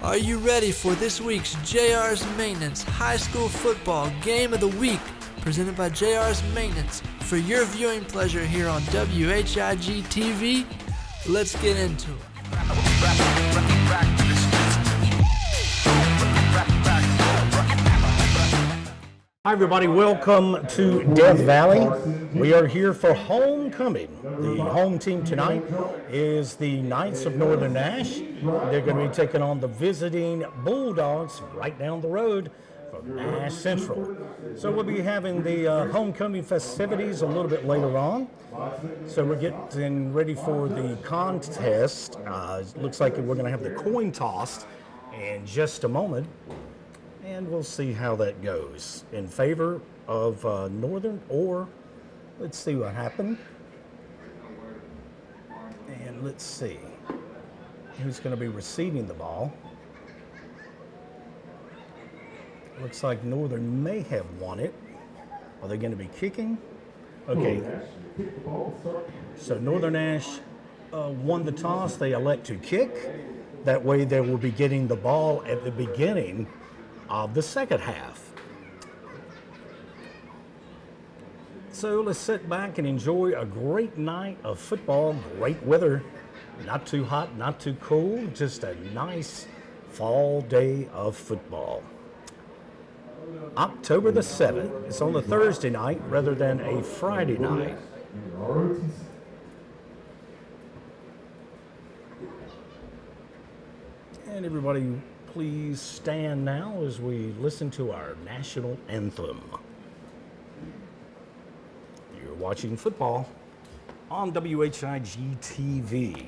Are you ready for this week's JR's Maintenance High School Football Game of the Week, presented by JR's Maintenance for your viewing pleasure here on WHIG TV? Let's get into it. Hi everybody, welcome to Death Valley. We are here for homecoming. The home team tonight is the Knights of Northern Nash. They're going to be taking on the visiting Bulldogs right down the road from Nash Central. So we'll be having the homecoming festivities a little bit later on. So we're getting ready for the contest. It looks like we're going to have the coin toss in just a moment. And we'll see how that goes in favor of Northern, or let's see what happened. And let's see who's going to be receiving the ball. Looks like Northern may have won it. Are they going to be kicking? Okay. So Northern Nash won the toss. They elect to kick. That way they will be getting the ball at the beginning of the second half. So let's sit back and enjoy a great night of football, great weather, not too hot, not too cool, just a nice fall day of football. October the 7th, it's on a Thursday night rather than a Friday night. And everybody, please stand now as we listen to our national anthem. You're watching football on WHIG TV.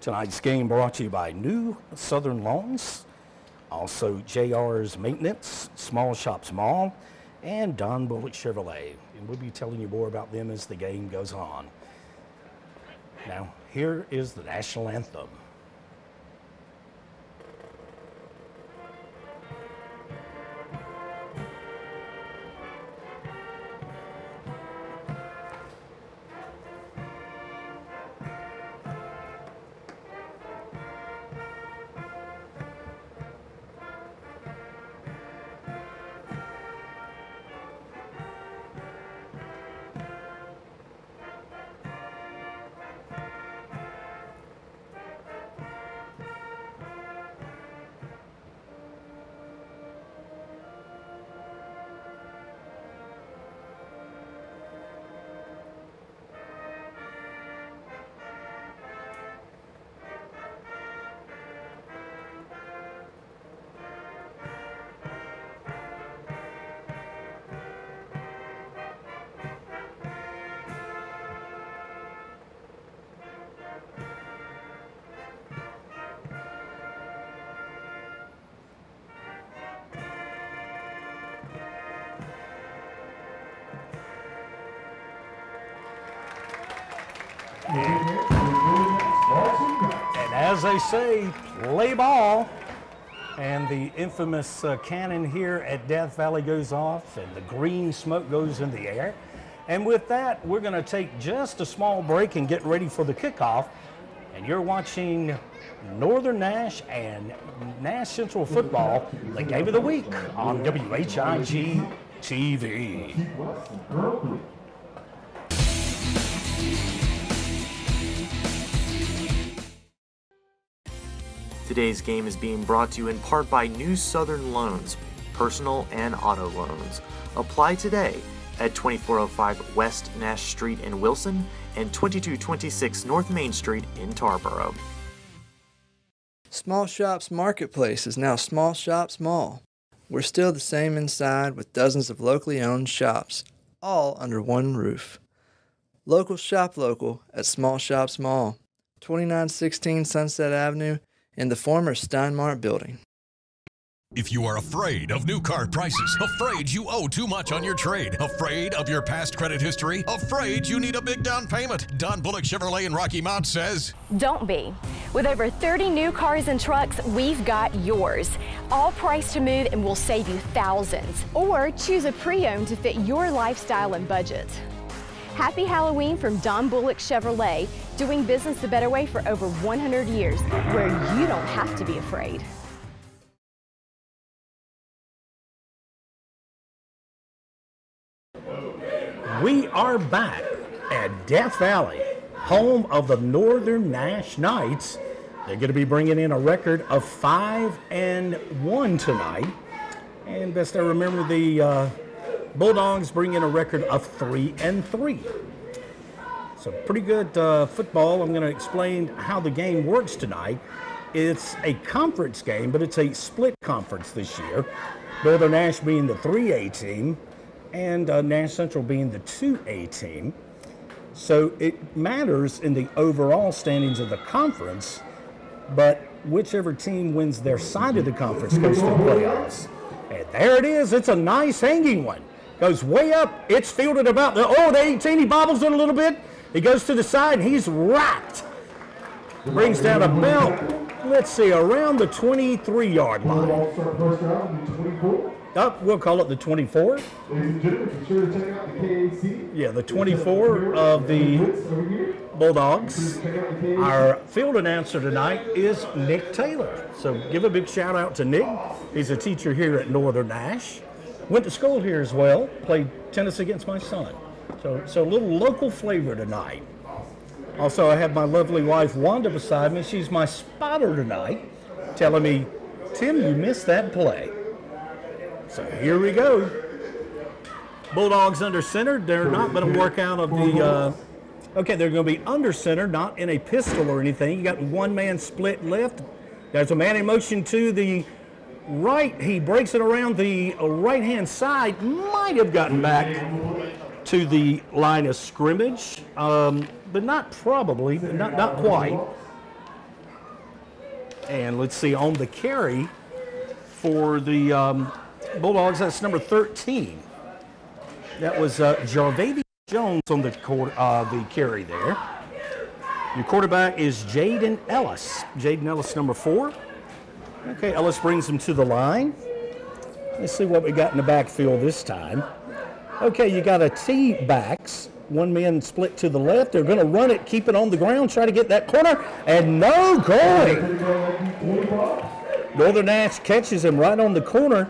Tonight's game brought to you by New Southern Loans, also JR's Maintenance, Small Shops Mall, and Don Bullock Chevrolet. And we'll be telling you more about them as the game goes on. Now, here is the national anthem. And as they say, play ball. And the infamous cannon here at Death Valley goes off, and the green smoke goes in the air. And with that, we're going to take just a small break and get ready for the kickoff. And you're watching Northern Nash and Nash Central football, the game of the week on WHIG TV. Today's game is being brought to you in part by New Southern Loans, personal and auto loans. Apply today at 2405 West Nash Street in Wilson and 2226 North Main Street in Tarboro. Small Shops Marketplace is now Small Shops Mall. We're still the same inside with dozens of locally owned shops, all under one roof. Local shop local at Small Shops Mall, 2916 Sunset Avenue, in the former Steinmart building. If you are afraid of new car prices, afraid you owe too much on your trade, afraid of your past credit history, afraid you need a big down payment, Don Bullock Chevrolet in Rocky Mount says, don't be. With over 30 new cars and trucks, we've got yours. All priced to move and will save you thousands. Or choose a pre-owned to fit your lifestyle and budget. Happy Halloween from Don Bullock Chevrolet, doing business the better way for over 100 years, where you don't have to be afraid. We are back at Death Valley, home of the Northern Nash Knights. They're going to be bringing in a record of 5-1 tonight. And best I remember, the Bulldogs bring in a record of 3-3. So pretty good football. I'm going to explain how the game works tonight. It's a conference game, but it's a split conference this year. Northern Nash being the 3A team and Nash Central being the 2A team. So it matters in the overall standings of the conference, but whichever team wins their side of the conference goes to the playoffs. And there it is. It's a nice hanging one. Goes way up. It's fielded about the 18. He bobbles it a little bit. He goes to the side. He's racked. Brings down about, let's see, around the 23-yard line. We'll call it the 24. Yeah, the 24 of the Bulldogs. Our field announcer tonight is Nick Taylor. So give a big shout out to Nick. He's a teacher here at Northern Nash. Went to school here as well. Played tennis against my son. So a little local flavor tonight. Also, I have my lovely wife Wanda beside me. She's my spotter tonight, telling me, Tim, you missed that play. So here we go. Bulldogs under center. They're not going to work out of the, they're going to be under center, not in a pistol or anything. You got one man split left. There's a man in motion to the right. He breaks it around the right-hand side. Might have gotten back to the line of scrimmage, but not probably, not quite. And let's see, on the carry for the Bulldogs, that's number 13. That was Jarvavius Jones on the carry there. Your quarterback is Jaden Ellis. Jaden Ellis, number 4. Okay, Ellis brings him to the line. Let's see what we got in the backfield this time. Okay, you got a T-backs. One man split to the left. They're going to run it, keep it on the ground, try to get that corner, and no going. Northern Nash catches him right on the corner.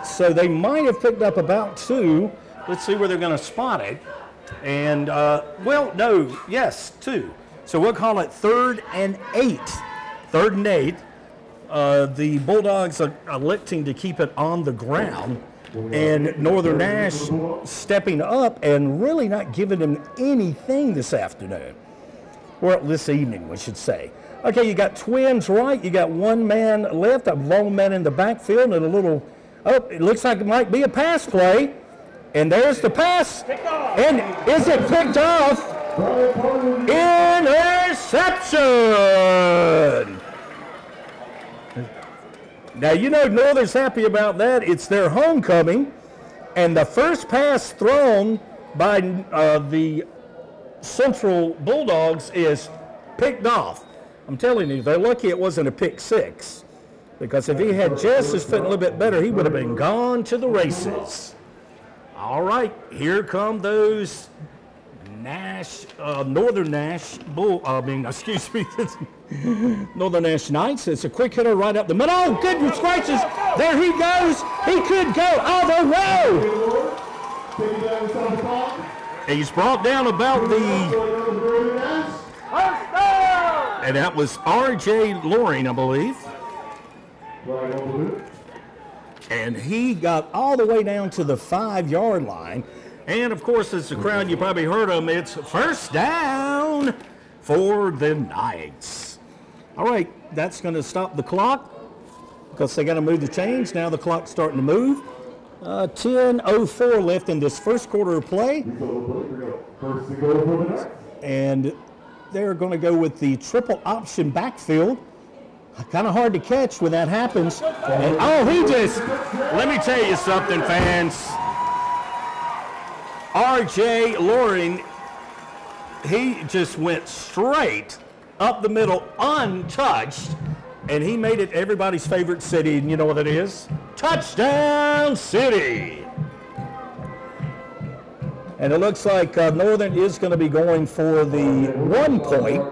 So they might have picked up about 2. Let's see where they're going to spot it. And, 2. So we'll call it 3rd and 8. 3rd and 8. The Bulldogs are electing to keep it on the ground. And Northern Nash stepping up and really not giving them anything this afternoon. Well, this evening, we should say. Okay, you got twins right. You got one man left, a lone man in the backfield, and a little, it looks like it might be a pass play. And there's the pass. And is it picked off? Interception! Now, you know Northern's happy about that. It's their homecoming. And the first pass thrown by the Central Bulldogs is picked off. I'm telling you, they're lucky it wasn't a pick 6. Because if he had just his foot a little bit better, he would have been gone to the races. All right, here come those Northern Nash Northern Nash Knights. It's a quick hitter right up the middle. Oh, goodness gracious. There he goes. He could go all the way. He's brought down about the... And that was R.J. Loring, I believe. And he got all the way down to the 5-yard line. And, of course, as the crowd, you probably heard them, it's first down for the Knights. All right, that's going to stop the clock because they got to move the chains. Now the clock's starting to move. 10:04 left in this first quarter of play. And they're going to go with the triple option backfield. Kind of hard to catch when that happens. And, let me tell you something, fans. R.J. Loring, he just went straight up the middle, untouched, and he made it everybody's favorite city, and you know what it is? Touchdown City! And it looks like Northern is going to be going for the 1 point.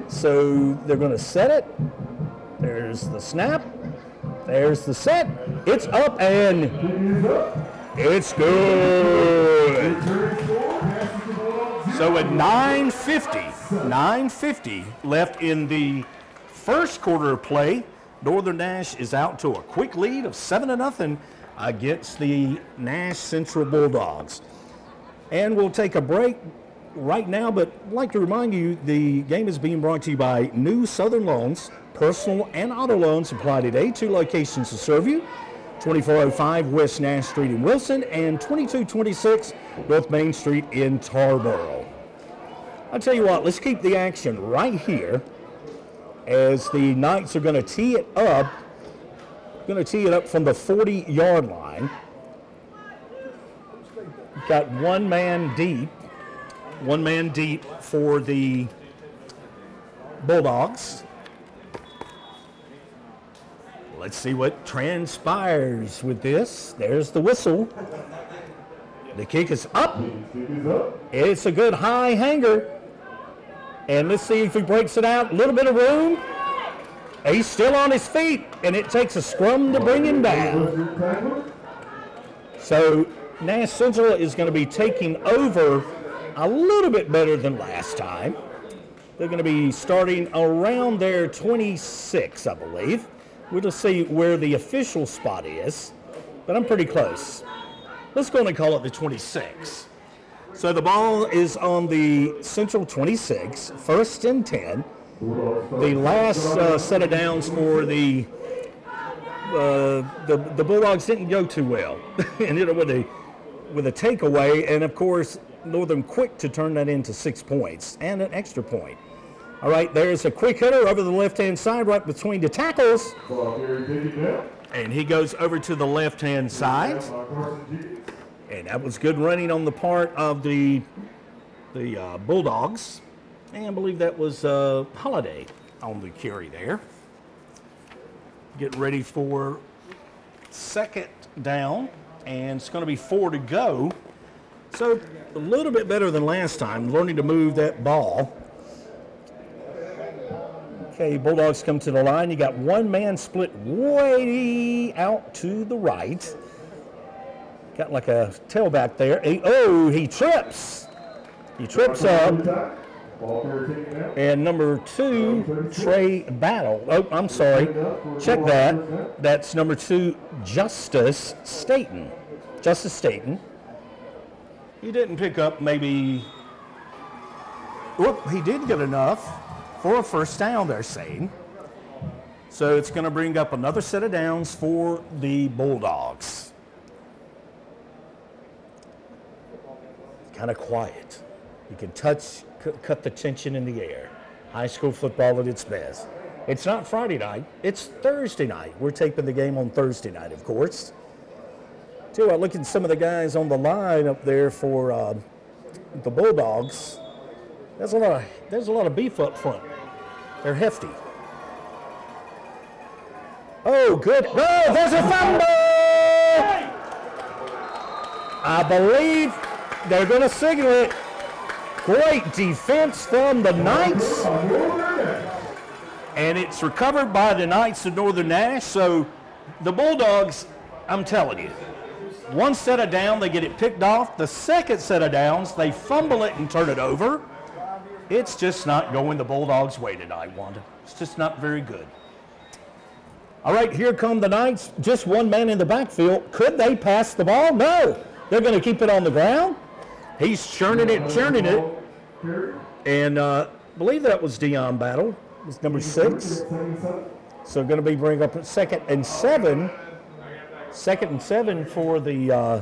So they're going to set it. There's the snap. There's the set. It's up and it's good. So at 9:50 left in the first quarter of play, Northern Nash is out to a quick lead of 7-0 against the Nash Central Bulldogs. And we'll take a break right now, but I'd like to remind you the game is being brought to you by New Southern Loans. Personal and auto loans apply today. 2 locations to serve you. 2405 West Nash Street in Wilson and 2226 North Main Street in Tarboro. I'll tell you what, let's keep the action right here as the Knights are going to tee it up. Going to tee it up from the 40-yard line. Got one man deep for the Bulldogs. Let's see what transpires with this. There's the whistle. The kick is up. It's a good high hanger. And let's see if he breaks it out. A little bit of room. He's still on his feet, and it takes a scrum to bring him down. So Nash Central is going to be taking over a little bit better than last time. They're going to be starting around their 26, I believe. We'll just see where the official spot is, but I'm pretty close. Let's go and call it the 26. So the ball is on the Central 26, 1st and 10. The last set of downs for the Bulldogs didn't go too well. Ended up with a takeaway, and of course Northern quick to turn that into 6 points and an extra point. All right, there's a quick hitter over the left-hand side right between the tackles. And he goes over to the left-hand side. And that was good running on the part of the Bulldogs. And I believe that was Holiday on the carry there. Getting ready for 2nd down, and it's going to be 4 to go. So a little bit better than last time, learning to move that ball. Okay, Bulldogs come to the line. You got one man split way out to the right. Got like a tailback there. He trips. He trips up. And number 2, Trey Battle. Oh, I'm sorry. Check that. That's number 2, Justice Staten. Justice Staten. He didn't pick up maybe. Whoop, he did get enough for a 1st down, they're saying. So it's going to bring up another set of downs for the Bulldogs. Kind of quiet. You can cut the tension in the air. High school football at its best. It's not Friday night, it's Thursday night. We're taping the game on Thursday night, of course. Tell you what, look at some of the guys on the line up there for the Bulldogs. There's a lot of beef up front. They're hefty. Oh, good. Oh, there's a fumble! I believe they're going to signal it. Great defense from the Knights. And it's recovered by the Knights of Northern Nash. So the Bulldogs, I'm telling you, one set of down, they get it picked off. The second set of downs, they fumble it and turn it over. It's just not going the Bulldogs' way tonight, Wanda. It's just not very good. All right, here come the Knights. Just one man in the backfield. Could they pass the ball? No. They're going to keep it on the ground. He's churning it. And I believe that was Dion Battle. It's number 6. So going to be bring up 2nd and 7. 2nd and 7 for the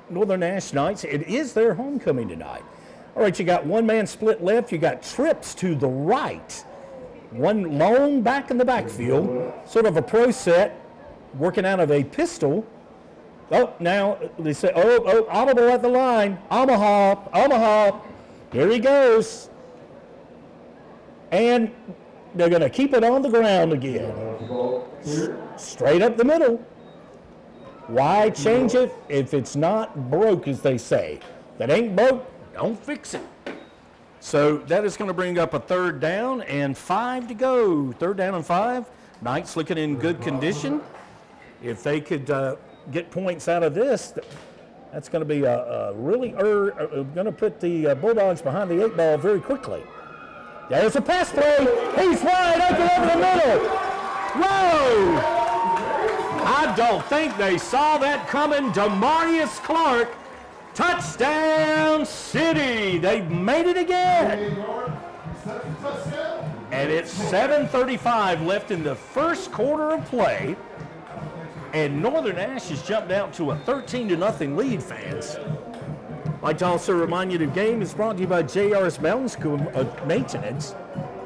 Northern Nash Knights. It is their homecoming tonight. All right, you got one man split left. You got trips to the right. One long back in the backfield, sort of a pro set, working out of a pistol. Oh, now they say, audible at the line. Omaha. Here he goes. And they're going to keep it on the ground again. Straight up the middle. Why change it if it's not broke, as they say? That ain't broke, don't fix it. So that is going to bring up a 3rd down and 5 to go. 3rd down and 5. Knights looking in good condition. If they could get points out of this, that's going to be really going to put the Bulldogs behind the 8 ball very quickly. There's a pass play. He's wide open over the middle. Whoa! I don't think they saw that coming. Demarius Clark, touchdown City. They've made it again. And it's 7:35 left in the first quarter of play. And Northern Nash has jumped out to a 13-0 lead, fans. I'd like to also remind you the game is brought to you by JR's Mountain School of Maintenance,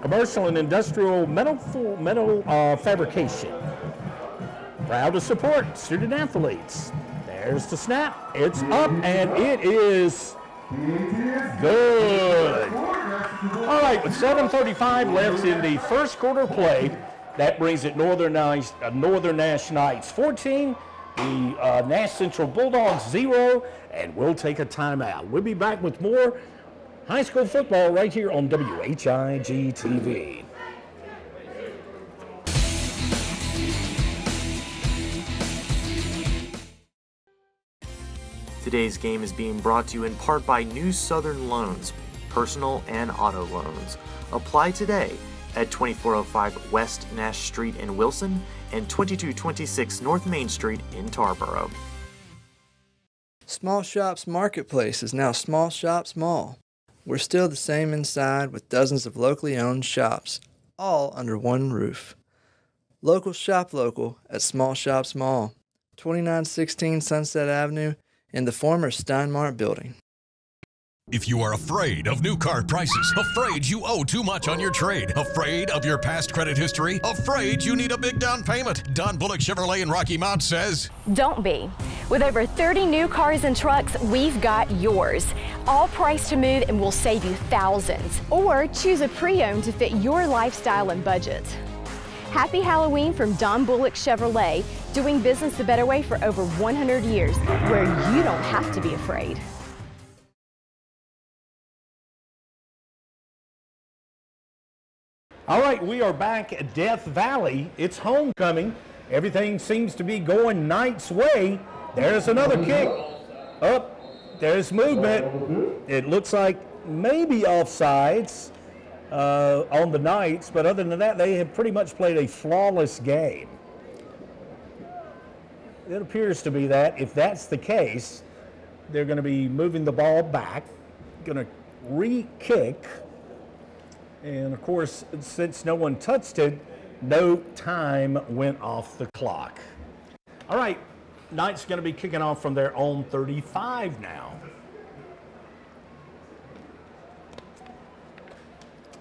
Commercial and Industrial Metal Fabrication. Proud to support student athletes. There's the snap. It's up, and it is good. All right, with 7:35 left in the first quarter play, that brings it Northern Nash Knights 14, the Nash Central Bulldogs 0, and we'll take a timeout. We'll be back with more high school football right here on WHIG TV. Today's game is being brought to you in part by New Southern Loans, personal and auto loans. Apply today at 2405 West Nash Street in Wilson and 2226 North Main Street in Tarboro. Small Shops Marketplace is now Small Shops Mall. We're still the same inside with dozens of locally owned shops, all under one roof. Local shop local at Small Shops Mall, 2916 Sunset Avenue in the former Steinmart building. If you are afraid of new car prices, afraid you owe too much on your trade, afraid of your past credit history, afraid you need a big down payment, Don Bullock Chevrolet in Rocky Mount says, Don't be. With over 30 new cars and trucks, we've got yours. All priced to move and will save you thousands. Or choose a pre-owned to fit your lifestyle and budget. Happy Halloween from Don Bullock Chevrolet, doing business the better way for over 100 years, where you don't have to be afraid. All right, we are back at Death Valley. It's homecoming. Everything seems to be going Knights' way. There's another kick. Up. There's movement. It looks like maybe offsides on the Knights, but other than that, they have pretty much played a flawless game. It appears to be that. If that's the case, they're going to be moving the ball back, going to re-kick. And of course, since no one touched it, no time went off the clock. All right, Knights going to be kicking off from their own 35 now.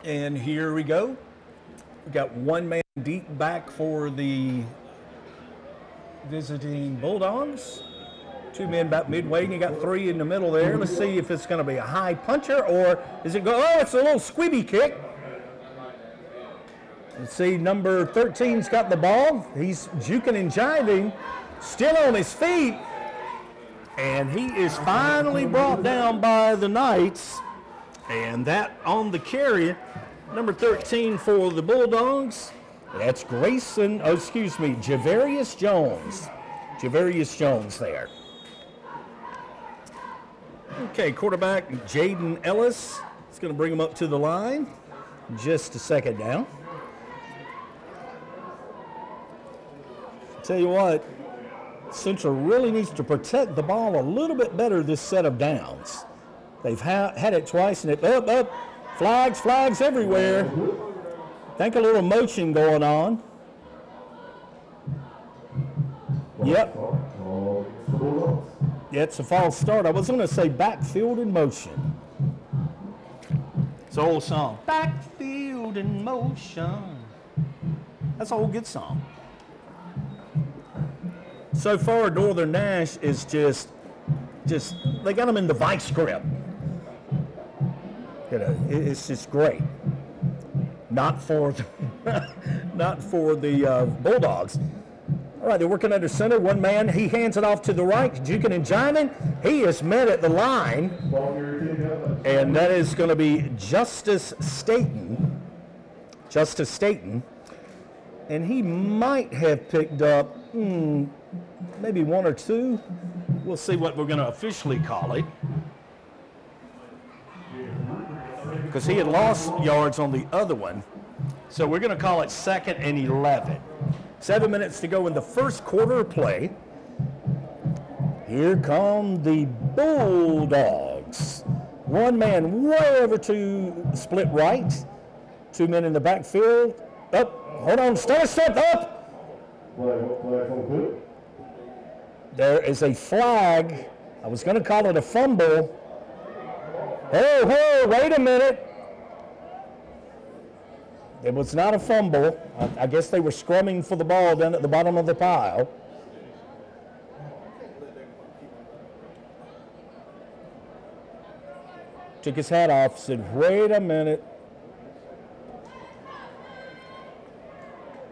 And here we go. We got one man deep back for the visiting Bulldogs. Two men about midway, and you got three in the middle there. Let's see if it's going to be a high puncher or is it go? Oh, it's a little squibby kick. Let's see, number 13's got the ball. He's juking and jiving, still on his feet, and he is finally brought down by the Knights. And that on the carry, number 13 for the Bulldogs. That's Javarius Jones. Javarius Jones there. Okay, quarterback Jaden Ellis is going to bring him up to the line. Just a second now. Tell you what, Central really needs to protect the ball a little bit better this set of downs. They've had it twice, and it up, flags everywhere. Think a little motion going on. Yep. Yeah, it's a false start. I was going to say backfield in motion. It's an old song. Backfield in motion. That's an old good song. So far, Northern Nash is just they got them in the vice grip. You know, it's just great. Not for the Bulldogs. All right, they're working under center. One man, he hands it off to the right, juking and jiving. He is met at the line, and that is going to be Justice Staten. Justice Staten. And he might have picked up maybe one or two. We'll see what we're going to officially call it. Because he had lost yards on the other one. So we're going to call it 2nd and 11. 7 minutes to go in the first quarter of play. Here come the Bulldogs. One man way over to split right. 2 men in the backfield. Up, hold on, step up. There is a flag. I was going to call it a fumble. Hey, wait a minute. It was not a fumble. I guess they were scrumming for the ball down at the bottom of the pile. Took his hat off, said, wait a minute.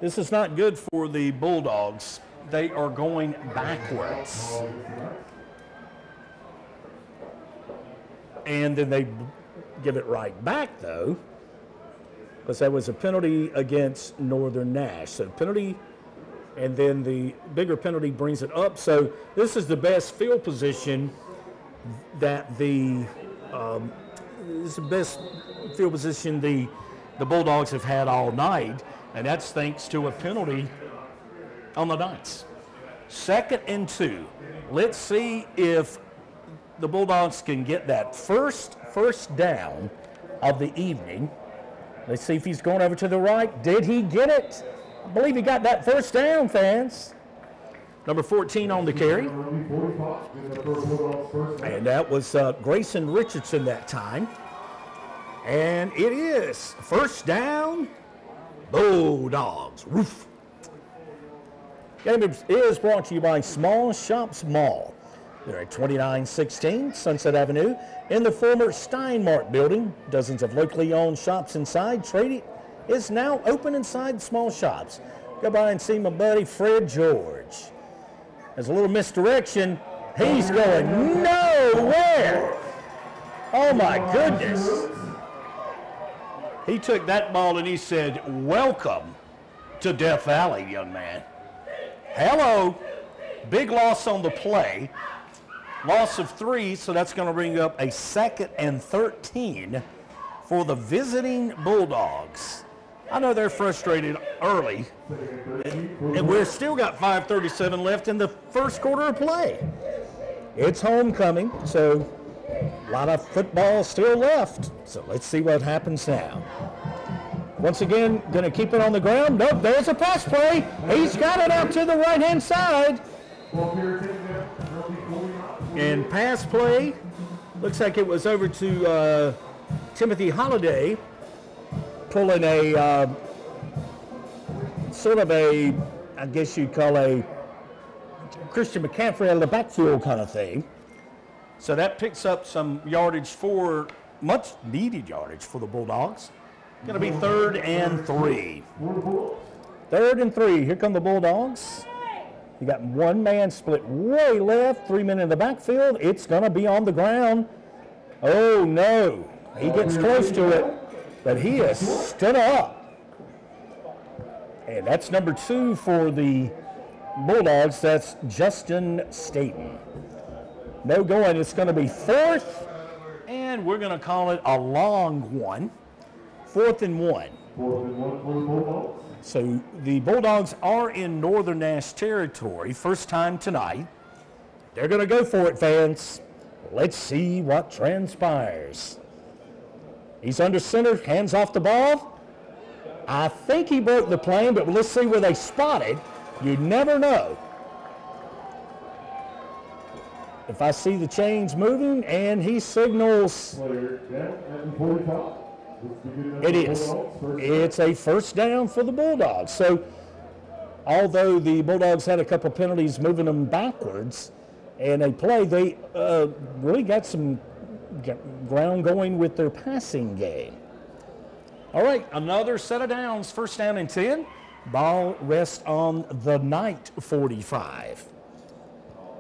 This is not good for the Bulldogs. They are going backwards. And then they give it right back, though, because that was a penalty against Northern Nash. So penalty, and then the bigger penalty brings it up. So this is the best field position that this is the best field position the Bulldogs have had all night, and that's thanks to a penalty on the Knights. 2nd and 2. Let's see if the Bulldogs can get that first down of the evening. Let's see if he's going over to the right. Did he get it? I believe he got that first down, fans. Number 14 on the carry. And that was Grayson Richardson that time. And it is first down, Bulldogs. Roof. Game is brought to you by Small Shops Mall. They're at 2916 Sunset Avenue in the former Steinmart building. Dozens of locally owned shops inside. Trading is now open inside small shops. Go by and see my buddy Fred George. There's a little misdirection. He's going nowhere. Oh my goodness. He took that ball and he said, welcome to Death Valley, young man. Hello. Big loss on the play. Loss of 3, so that's going to bring up a 2nd and 13 for the visiting Bulldogs. I know they're frustrated early, and we've still got 5:37 left in the first quarter of play. It's homecoming, so a lot of football still left. So let's see what happens now. Once again, going to keep it on the ground. Nope, there's a pass play. He's got it out to the right-hand side. And pass play, looks like it was over to Timothy Holliday, pulling a sort of a, I guess you'd call a Christian McCaffrey out of the backfield kind of thing. So that picks up some yardage much needed yardage for the Bulldogs. Going to be 3rd and 3. 3rd and 3, here come the Bulldogs. You got one man split way left, 3 men in the backfield. It's going to be on the ground. Oh, no. He gets close to it, but he has stood up. And that's number 2 for the Bulldogs. That's Justin Staten. No going. It's going to be 4th, and we're going to call it a long one. 4th and 1. So the Bulldogs are in Northern Nash territory, first time tonight. They're going to go for it, fans. Let's see what transpires. He's under center, hands off the ball. I think he broke the plane, but let's see where they spot it. You never know. If I see the chains moving and he signals, it is. It's a first down for the Bulldogs. So although the Bulldogs had a couple penalties moving them backwards and a play, they really got some ground going with their passing game. All right, another set of downs, first down and 10. Ball rests on the Knight 45.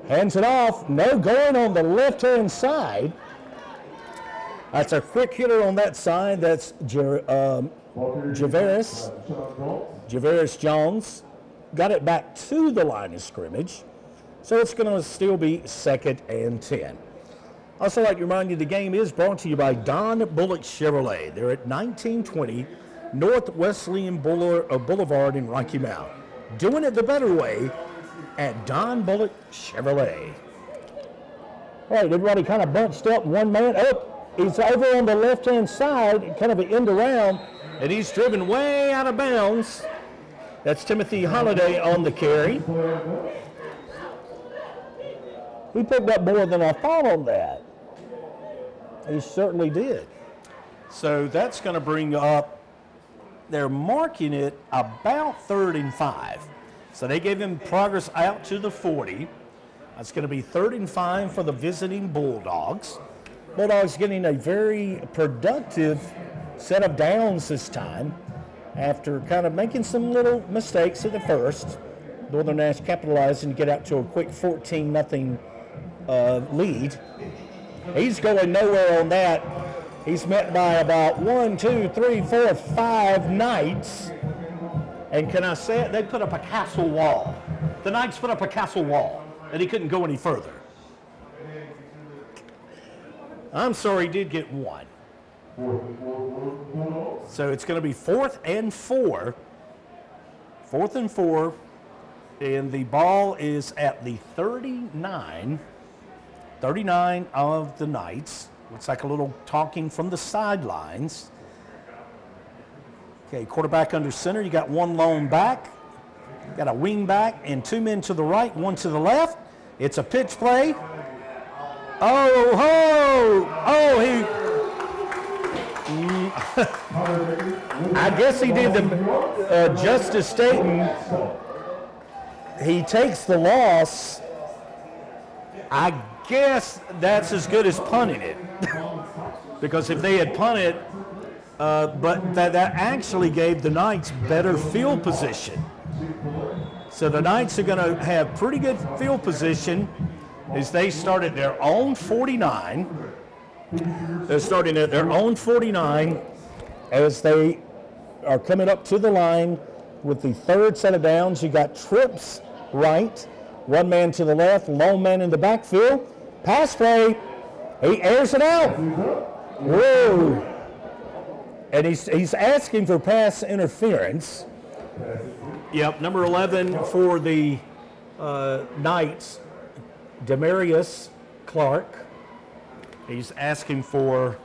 Hands it off. No going on the left-hand side. That's a quick hitter on that side. That's Javaris Jones. Got it back to the line of scrimmage. So it's going to still be 2nd and 10. Also like to remind you, the game is brought to you by Don Bullock Chevrolet. They're at 1920 North Wesleyan Boulevard in Rocky Mount. Doing it the better way at Don Bullock Chevrolet. All right, everybody kind of bunched up. One man up. He's over on the left-hand side, kind of an end around, and he's driven way out of bounds. That's Timothy Holliday on the carry. He picked up more than I thought on that. He certainly did. So that's going to bring up, they're marking it about 3rd and 5. So they gave him progress out to the 40. That's going to be 3rd and 5 for the visiting Bulldogs. Bulldogs getting a very productive set of downs this time after kind of making some little mistakes at the first. Northern Nash capitalizing to get out to a quick 14-0 lead. He's going nowhere on that. He's met by about 1, 2, 3, 4, 5 Knights. And can I say it? They put up a castle wall. The Knights put up a castle wall, and he couldn't go any further. I'm sorry, he did get 1. So it's going to be 4th and 4. 4th and 4. And the ball is at the 39 of the Knights. Looks like a little talking from the sidelines. Okay, quarterback under center. You got 1 lone back. Got a wing back and 2 men to the right, 1 to the left. It's a pitch play. Oh, ho! Oh, I guess he did the Justice Staten. He takes the loss. I guess that's as good as punting it. Because if they had punted, but that actually gave the Knights better field position. So the Knights are going to have pretty good field position as they start at their own 49. They're starting at their own 49 as they are coming up to the line with the 3rd set of downs. You got trips right, 1 man to the left, lone man in the backfield. Pass play, he airs it out. Whoa. And he's asking for pass interference. Yep, number 11 for the Knights, Demarius Clark. He's asking for,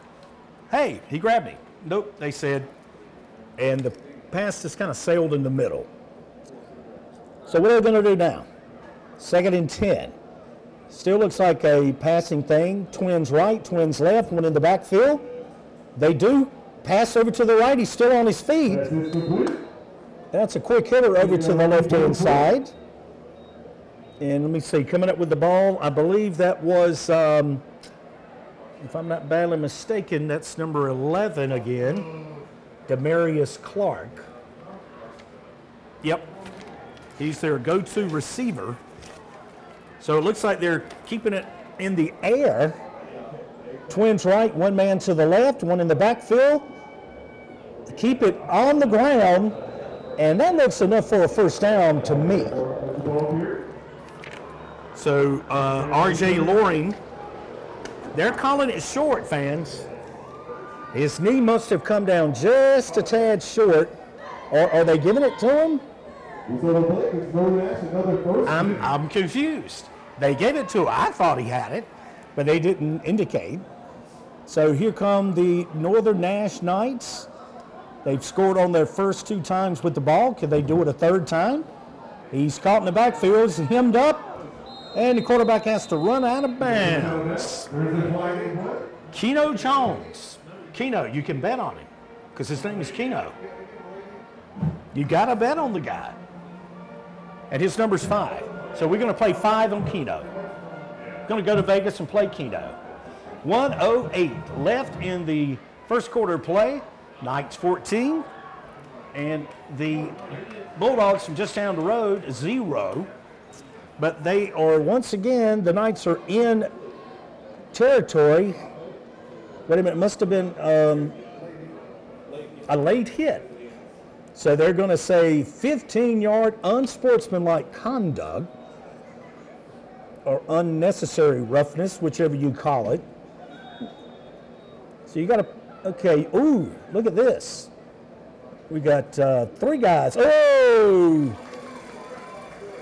hey, he grabbed me. Nope, they said. And the pass just kind of sailed in the middle. So what are they going to do now? 2nd and 10. Still looks like a passing thing. Twins right, twins left, 1 in the backfield. They do pass over to the right. He's still on his feet. That's a quick hitter over to the left-hand side. And let me see, coming up with the ball, I believe that was, if I'm not badly mistaken, that's number 11 again, Demarius Clark. Yep, he's their go-to receiver. So it looks like they're keeping it in the air. Twins right, 1 man to the left, 1 in the backfield. Keep it on the ground, and that looks enough for a 1st down to me. So R.J. Loring, they're calling it short, fans. His knee must have come down just a tad short. Or are they giving it to him? I'm confused. They gave it to him. I thought he had it, but they didn't indicate. So here come the Northern Nash Knights. They've scored on their first 2 times with the ball. Can they do it a 3rd time? He's caught in the backfield. He's hemmed up. And the quarterback has to run out of bounds. Keno Jones. Keno, you can bet on him because his name is Keno. You got to bet on the guy. And his number's 5. So we're going to play 5 on Keno. Going to go to Vegas and play Keno. 1:08 left in the first quarter play. Knights 14, And the Bulldogs from just down the road, 0. But they are, once again, the Knights are in territory. Wait a minute, it must have been a late hit. So they're going to say 15-yard unsportsmanlike conduct or unnecessary roughness, whichever you call it. So you got to, okay, ooh, look at this. We got 3 guys. Oh!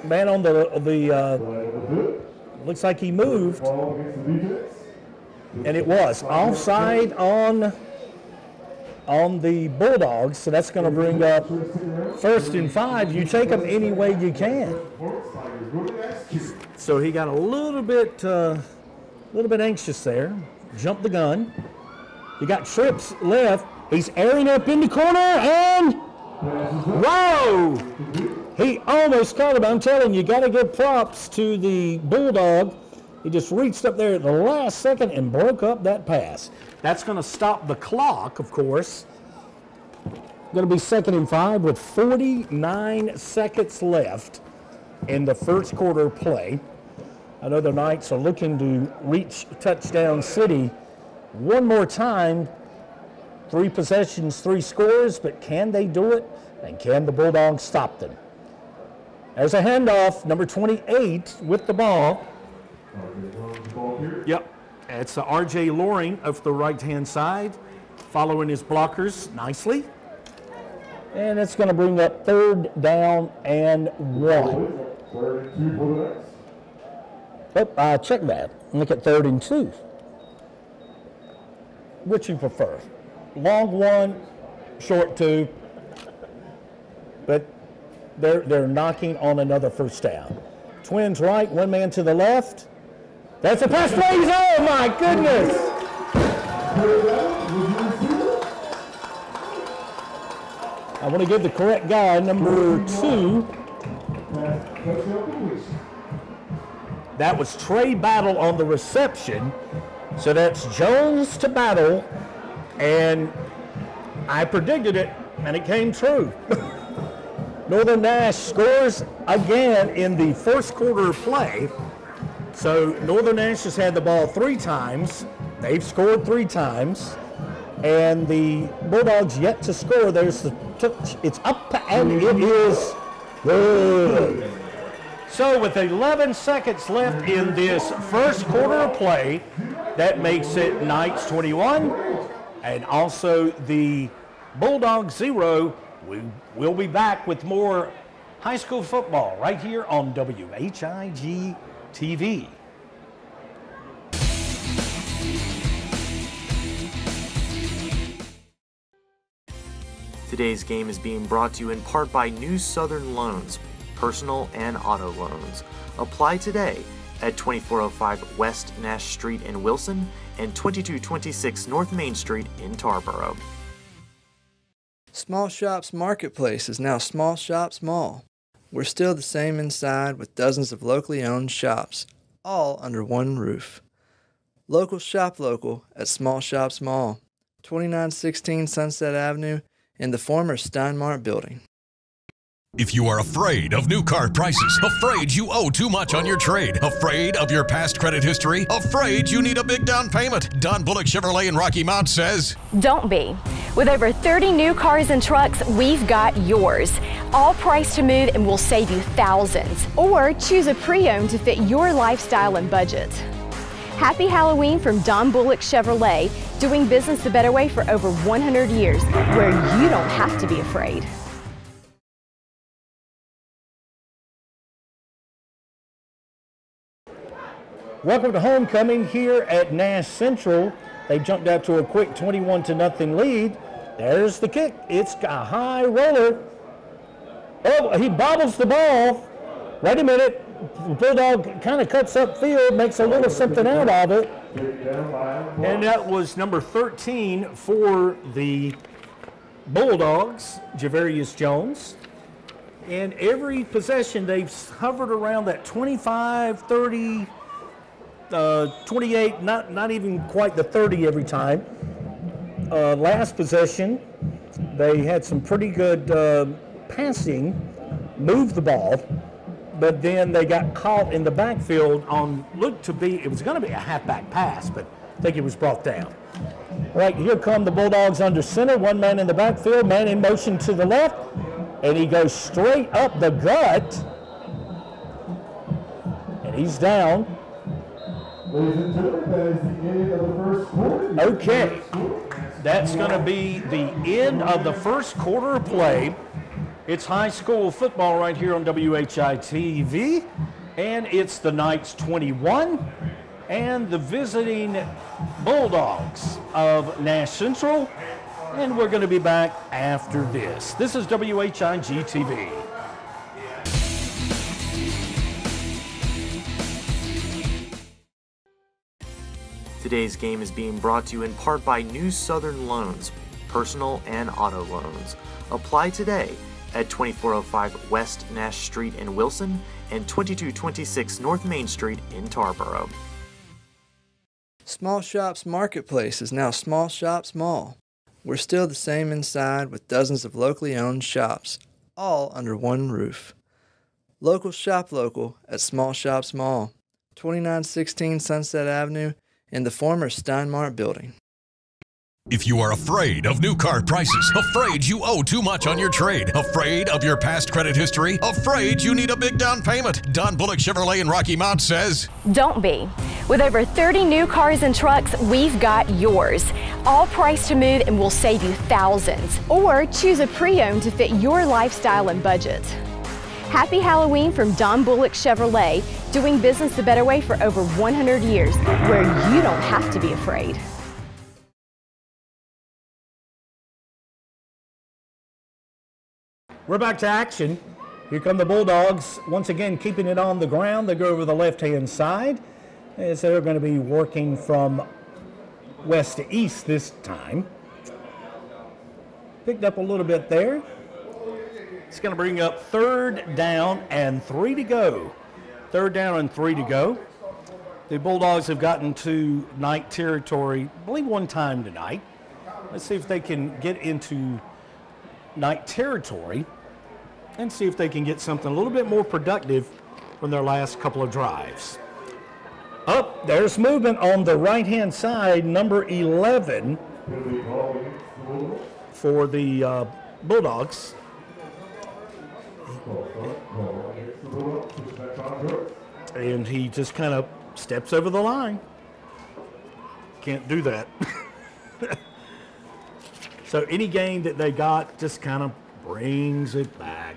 Man on the looks like he moved. And it was offside on the Bulldogs, so that's going to bring up 1st and 5. You take them any way you can. So he got a little bit anxious there. Jumped the gun. He got trips left. He's airing up in the corner, and whoa! He almost caught him. I'm telling you, got to give props to the Bulldog. He just reached up there at the last second and broke up that pass. That's going to stop the clock, of course. Going to be 2nd and 5 with 49 seconds left in the first quarter play. I know the Knights are looking to reach touchdown city one more time. 3 possessions, 3 scores, but can they do it? And can the Bulldogs stop them? There's a handoff, number 28 with the ball. Yep, it's R.J. Loring of the right-hand side, following his blockers nicely. And it's going to bring up 3rd down and 1. Oh, check that. Look at 3rd and 2. Which you prefer? Long 1, short 2. But they're knocking on another first down. Twins right, 1 man to the left. That's a pass plays. Oh my goodness! I want to give the correct guy, number 2. That was Trey Battle on the reception. So that's Jones to Battle. And I predicted it, and it came true. Northern Nash scores again in the first quarter of play. So Northern Nash has had the ball 3 times. They've scored 3 times. And the Bulldogs yet to score. There's the touch. It's up, and it is good. So with 11 seconds left in this first quarter of play, that makes it Knights 21, and also the Bulldogs 0. We will be back with more high school football right here on WHIG TV. Today's game is being brought to you in part by New Southern Loans, personal and auto loans. Apply today at 2405 West Nash Street in Wilson and 2226 North Main Street in Tarboro. Small Shops Marketplace is now Small Shops Mall. We're still the same inside with dozens of locally owned shops, all under one roof. Local shop local at Small Shops Mall, 2916 Sunset Avenue in the former Steinmart building. If you are afraid of new car prices, afraid you owe too much on your trade, afraid of your past credit history, afraid you need a big down payment, Don Bullock Chevrolet in Rocky Mount says, Don't be. With over 30 new cars and trucks, we've got yours. All priced to move and will save you thousands. Or choose a pre-owned to fit your lifestyle and budget. Happy Halloween from Don Bullock Chevrolet, doing business the better way for over 100 years, where you don't have to be afraid. Welcome to homecoming here at Nash Central. They jumped out to a quick 21-0 lead. There's the kick. It's a high roller. Oh, he bobbles the ball. Wait a minute. Bulldog kind of cuts upfield, makes a little something out of it. And that was number 13 for the Bulldogs, Javarius Jones. And every possession, they've hovered around that 25, 30, 28, not even quite the 30 every time. Last possession, They had some pretty good passing, moved the ball, but then they got caught in the backfield on, looked to be, it was going to be a halfback pass, but I think it was brought down. Right, here come the Bulldogs under center, one man in the backfield, man in motion to the left, and he goes straight up the gut, and he's down. Okay, that's going to be the end of the first quarter of play. It's high school football right here on WHI-TV, and it's the Knights 21 and the visiting Bulldogs of Nash Central, and we're going to be back after this. This is WHIG-TV. Today's game is being brought to you in part by New Southern Loans, personal and auto loans. Apply today at 2405 West Nash Street in Wilson and 2226 North Main Street in Tarboro. Small Shops Marketplace is now Small Shops Mall. We're still the same inside with dozens of locally owned shops, all under one roof. Local shop local at Small Shops Mall, 2916 Sunset Avenue in the former Steinmart building. If you are afraid of new car prices, afraid you owe too much on your trade, afraid of your past credit history, afraid you need a big down payment, Don Bullock Chevrolet in Rocky Mount says, Don't be. With over 30 new cars and trucks, we've got yours. All priced to move and will save you thousands. Or choose a pre-owned to fit your lifestyle and budget. Happy Halloween from Don Bullock Chevrolet, doing business the better way for over 100 years, where you don't have to be afraid. We're back to action. Here come the Bulldogs, once again keeping it on the ground. They go over the left-hand side, as they're going to be working from west to east this time. Picked up a little bit there. It's going to bring up 3rd down and 3 to go. 3rd down and 3 to go. The Bulldogs have gotten to Knight territory, I believe, one time tonight. Let's see if they can get into Knight territory and see if they can get something a little bit more productive from their last couple of drives. Up, there's movement on the right-hand side, number 11 for the Bulldogs. And he just kind of steps over the line. Can't do that. So any gain that they got just kind of brings it back.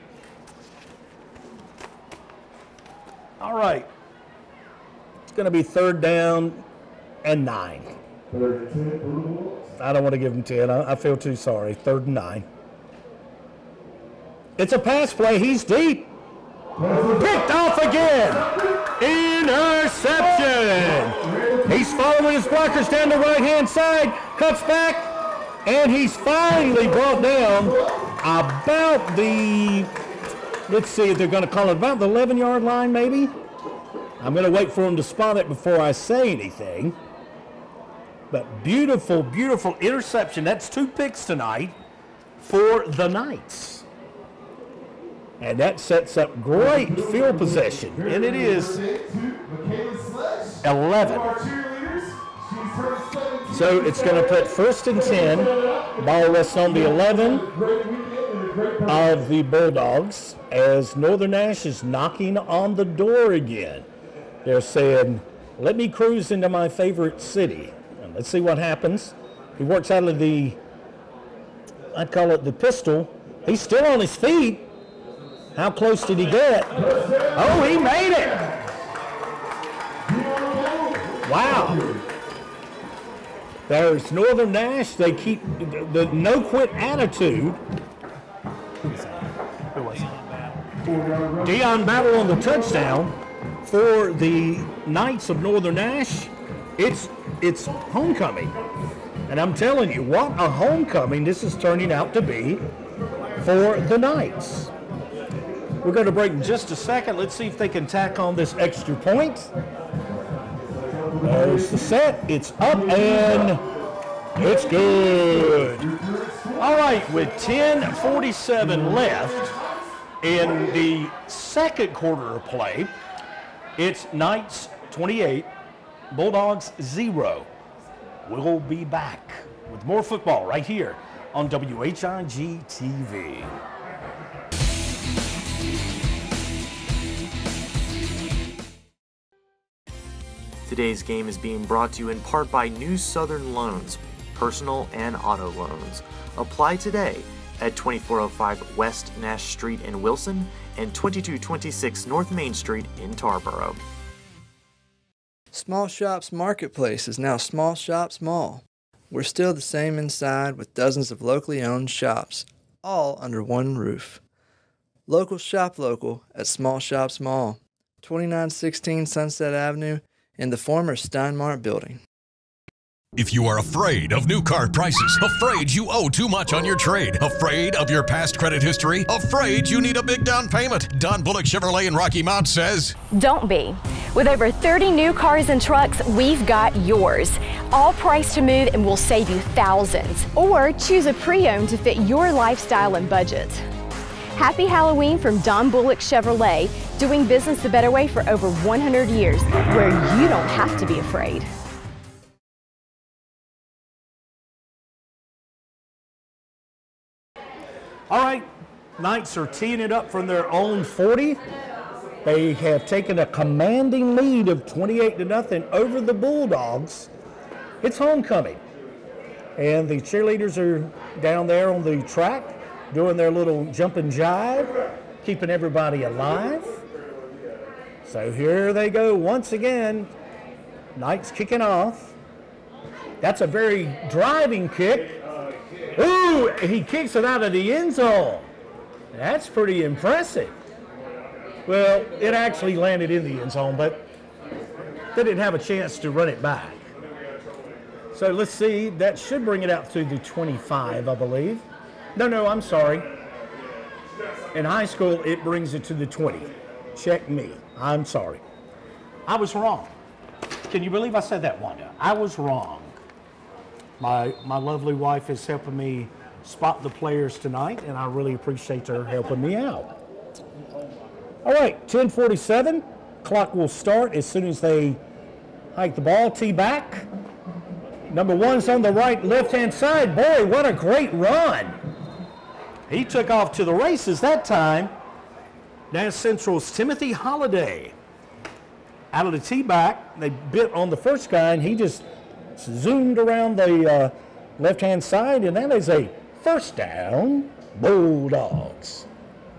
All right. It's going to be 3rd down and 9. I don't want to give them 10. I feel too sorry. 3rd and 9. It's a pass play. He's deep. Picked off again. Interception. He's following his blockers down the right-hand side. Cuts back. And he's finally brought down about the, let's see if they're going to call it, about the 11-yard line maybe. I'm going to wait for him to spot it before I say anything. But beautiful, beautiful interception. That's 2 picks tonight for the Knights. And that sets up great field possession. And it is 11. So it's going to put 1st and 10. Ball rests on the 11 of the Bulldogs as Northern Nash is knocking on the door again. They're saying, let me cruise into my favorite city. And let's see what happens. He works out of the, I'd call it the pistol. He's still on his feet. How close did he get? Oh, he made it. Wow. There's Northern Nash. They keep the no-quit attitude. Who was it? Deion Battle on the touchdown for the Knights of Northern Nash. It's homecoming. And I'm telling you, what a homecoming this is turning out to be for the Knights. We're going to break in just a second. Let's see if they can tack on this extra point. There's the set. It's up and It's good. All right, with 10:47 left in the second quarter of play, it's Knights 28, Bulldogs 0. We'll be back with more football right here on WHIG TV. Today's game is being brought to you in part by New Southern Loans, personal and auto loans. Apply today at 2405 West Nash Street in Wilson and 2226 North Main Street in Tarboro. Small Shops Marketplace is now Small Shops Mall. We're still the same inside with dozens of locally owned shops, all under one roof. Local shop local at Small Shops Mall, 2916 Sunset Avenue in the former Steinmart building. If you are afraid of new car prices, afraid you owe too much on your trade, afraid of your past credit history, afraid you need a big down payment, Don Bullock Chevrolet in Rocky Mount says, Don't be. With over 30 new cars and trucks, we've got yours. All priced to move and will save you thousands. Or choose a pre-owned to fit your lifestyle and budget. Happy Halloween from Don Bullock Chevrolet, doing business the better way for over 100 years, where you don't have to be afraid. All right, Knights are teeing it up from their own 40. They have taken a commanding lead of 28-0 over the Bulldogs. It's homecoming, and the cheerleaders are down there on the track doing their little jump and jive, keeping everybody alive. So here they go once again. Knights kicking off. That's a very driving kick. Ooh, he kicks it out of the end zone. That's pretty impressive. Well, it actually landed in the end zone, but they didn't have a chance to run it back. So let's see, that should bring it out to the 25, I believe. No, I'm sorry. In high school, it brings it to the 20. Check me. I'm sorry. I was wrong. Can you believe I said that, Wanda? I was wrong. My lovely wife is helping me spot the players tonight, and I really appreciate her helping me out. All right, 10:47. Clock will start as soon as they hike the ball, tee back. Number one's on the right, left-hand side. Boy, what a great run. He took off to the races that time. Nash Central's Timothy Holliday. Out of the tee back, they bit on the first guy, and he just zoomed around the left-hand side, and that is a first down, Bulldogs.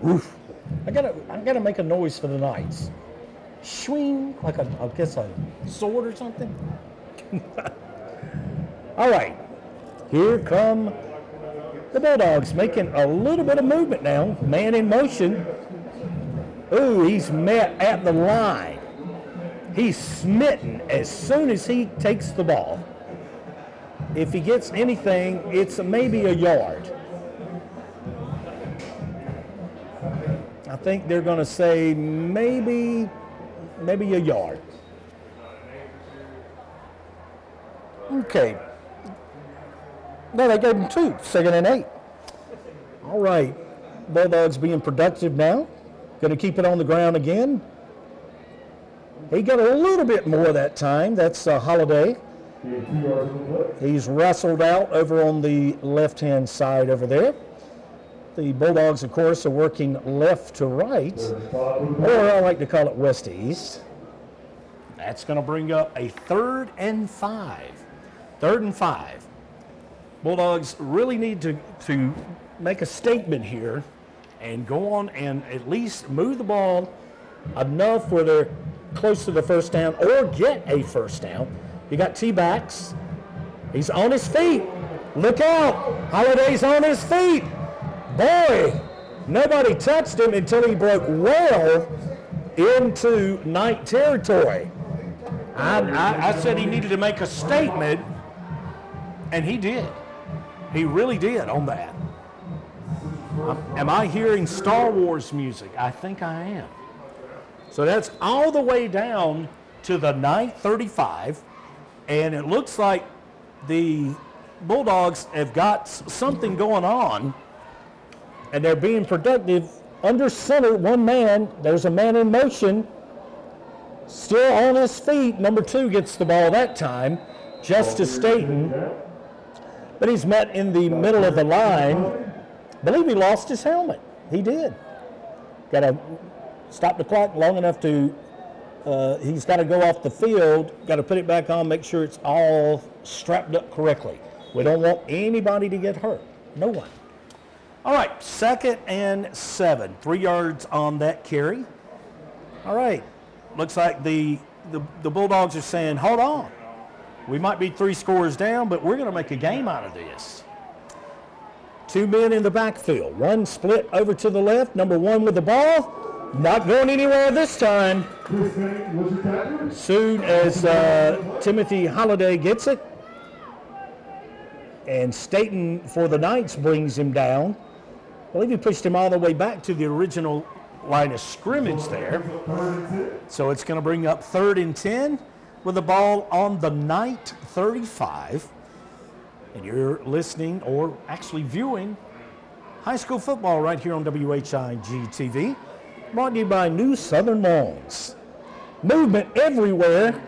Oof. I gotta make a noise for the Knights. Swing, like I guess a sword or something. All right, here come the Bulldogs making a little bit of movement now. Man in motion. Ooh, he's met at the line. He's smitten as soon as he takes the ball. If he gets anything, it's maybe a yard. I think they're going to say maybe a yard. Okay. No, they gave him 2, 2nd and 8. All right. Bulldogs being productive now. Going to keep it on the ground again. He got a little bit more that time. That's Holliday. He's wrestled out over on the left-hand side over there. The Bulldogs, of course, are working left to right, or I like to call it west to east. That's going to bring up a 3rd and 5. 3rd and 5. Bulldogs really need to make a statement here and go on and at least move the ball enough where they're close to the first down or get a first down. You got T-backs. He's on his feet. Look out. Holliday's on his feet. Boy, nobody touched him until he broke well into Knight territory. I said he needed to make a statement, and he did. He really did on that. Am I hearing Star Wars music? I think I am. So that's all the way down to the Knight 35, and it looks like the Bulldogs have got something going on, and they're being productive. Under center, one man. There's a man in motion. Still on his feet. Number 2 gets the ball that time. Justice Staten. But he's met in the middle of the line. I believe he lost his helmet. He did. Got to stop the clock long enough to, he's got to go off the field. Got to put it back on, make sure it's all strapped up correctly. We don't want anybody to get hurt. No one. All right, 2nd and 7. 3 yards on that carry. All right. Looks like the Bulldogs are saying, hold on. We might be 3 scores down, but we're going to make a game out of this. 2 men in the backfield. One split over to the left. Number 1 with the ball. Not going anywhere this time. Soon as Timothy Holliday gets it. And Staten for the Knights brings him down. I believe he pushed him all the way back to the original line of scrimmage there. So it's going to bring up 3rd and 10 with the ball on the Knight 35. And you're listening or actually viewing high school football right here on WHIG TV. Brought to you by New Southern Lawns. Movement everywhere.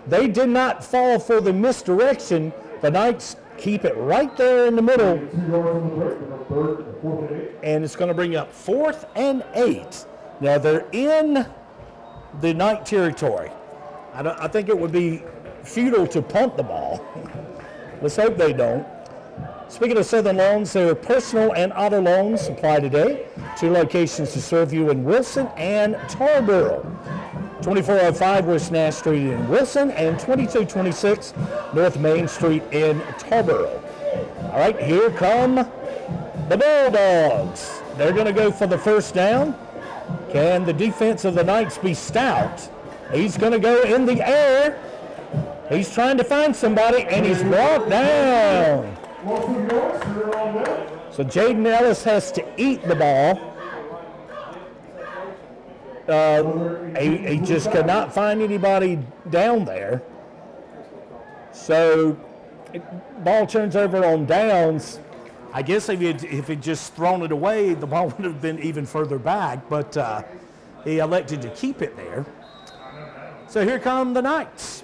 They did not fall for the misdirection. The Knights keep it right there in the middle. And it's going to bring up 4th and 8. Now they're in the Knight territory. I think it would be futile to punt the ball. Let's hope they don't. Speaking of Southern Loans, their personal and auto loans apply today. 2 locations to serve you in Wilson and Tarboro. 2405 West Nash Street in Wilson and 2226 North Main Street in Tarboro. All right, here come the Bulldogs. They're going to go for the first down. Can the defense of the Knights be stout? He's going to go in the air. He's trying to find somebody, and he's brought down. So Jaden Ellis has to eat the ball. He just could not find anybody down there. So ball turns over on downs. I guess if he'd just thrown it away, the ball would have been even further back, but he elected to keep it there. So here come the Knights.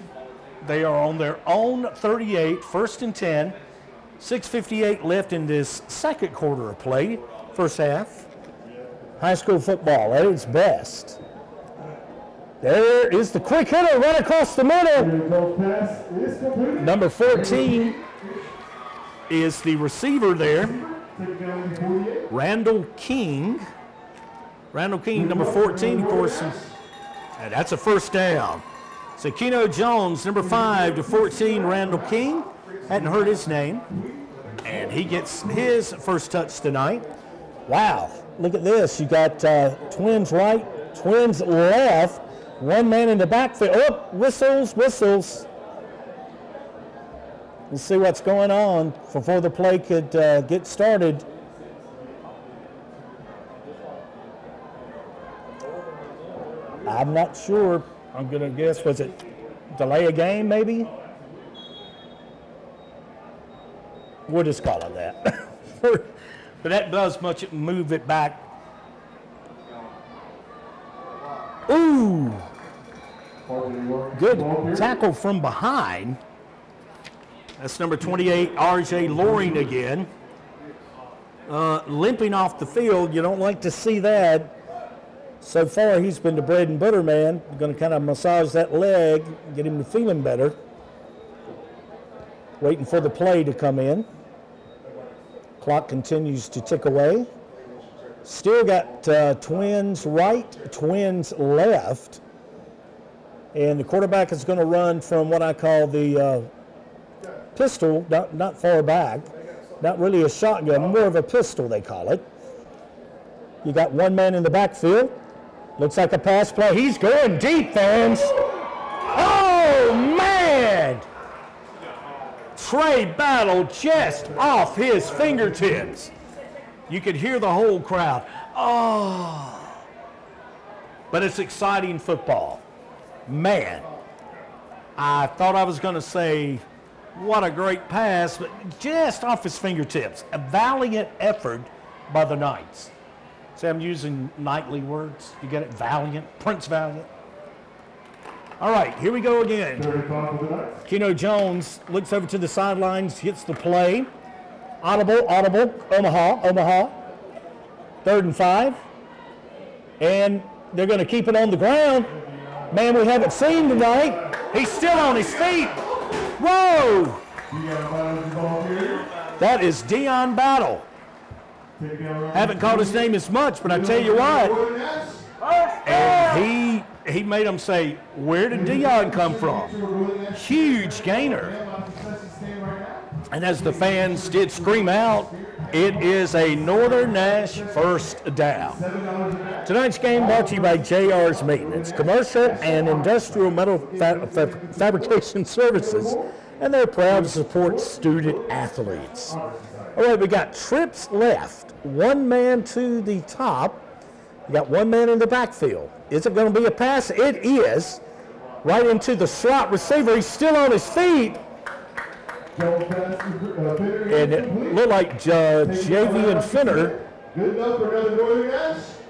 They are on their own 38, 1st and 10. 6:58 left in this second quarter of play, first half. High school football at its best. There is the quick hitter right across the middle. Number 14 is the receiver there. Randall King. Randall King, number 14, of course. And that's a first down. So Keno Jones, number 5 to 14, Randall King. Hadn't heard his name. And he gets his first touch tonight. Wow, look at this. You got twins right, twins left. One man in the backfield. Oh, whistles. Let's see what's going on before the play could get started. I'm not sure. I'm going to guess, was it delay a game maybe? We'll just call it that. But that does move it back. Ooh. Good tackle from behind. That's number 28, R.J. Loring again. Limping off the field. You don't like to see that. So far, he's been the bread and butter man. We're going to kind of massage that leg, get him feeling better. Waiting for the play to come in. Clock continues to tick away. Still got twins right, twins left. And the quarterback is going to run from what I call the pistol, not far back. Not really a shotgun, more of a pistol they call it. You got one man in the backfield. Looks like a pass play. He's going deep, fans. Oh, man! Trey Battle just off his fingertips. You could hear the whole crowd. Oh! But it's exciting football. Man, I thought I was going to say What a great pass, but just off his fingertips. A valiant effort by the Knights. See, I'm using knightly words. You get it? Valiant, Prince Valiant. All right, here we go again. Keno Jones looks over to the sidelines, hits the play. Audible, Omaha. 3rd and 5. And they're going to keep it on the ground. Man, we haven't seen tonight. He's still on his feet. Whoa! That is Dion Battle. Haven't called his name as much, but I tell you what. And he made him say, where did Dion come from? Huge gainer. And as the fans did scream out, it is a Northern Nash first down. Tonight's game brought to you by JR's Maintenance, Commercial and Industrial Metal Fabrication Services, and they're proud to support student athletes. All right, we got trips left. One man to the top. We got one man in the backfield. Is it going to be a pass? It is. Right into the slot receiver. He's still on his feet. And it looked like Javian Finner.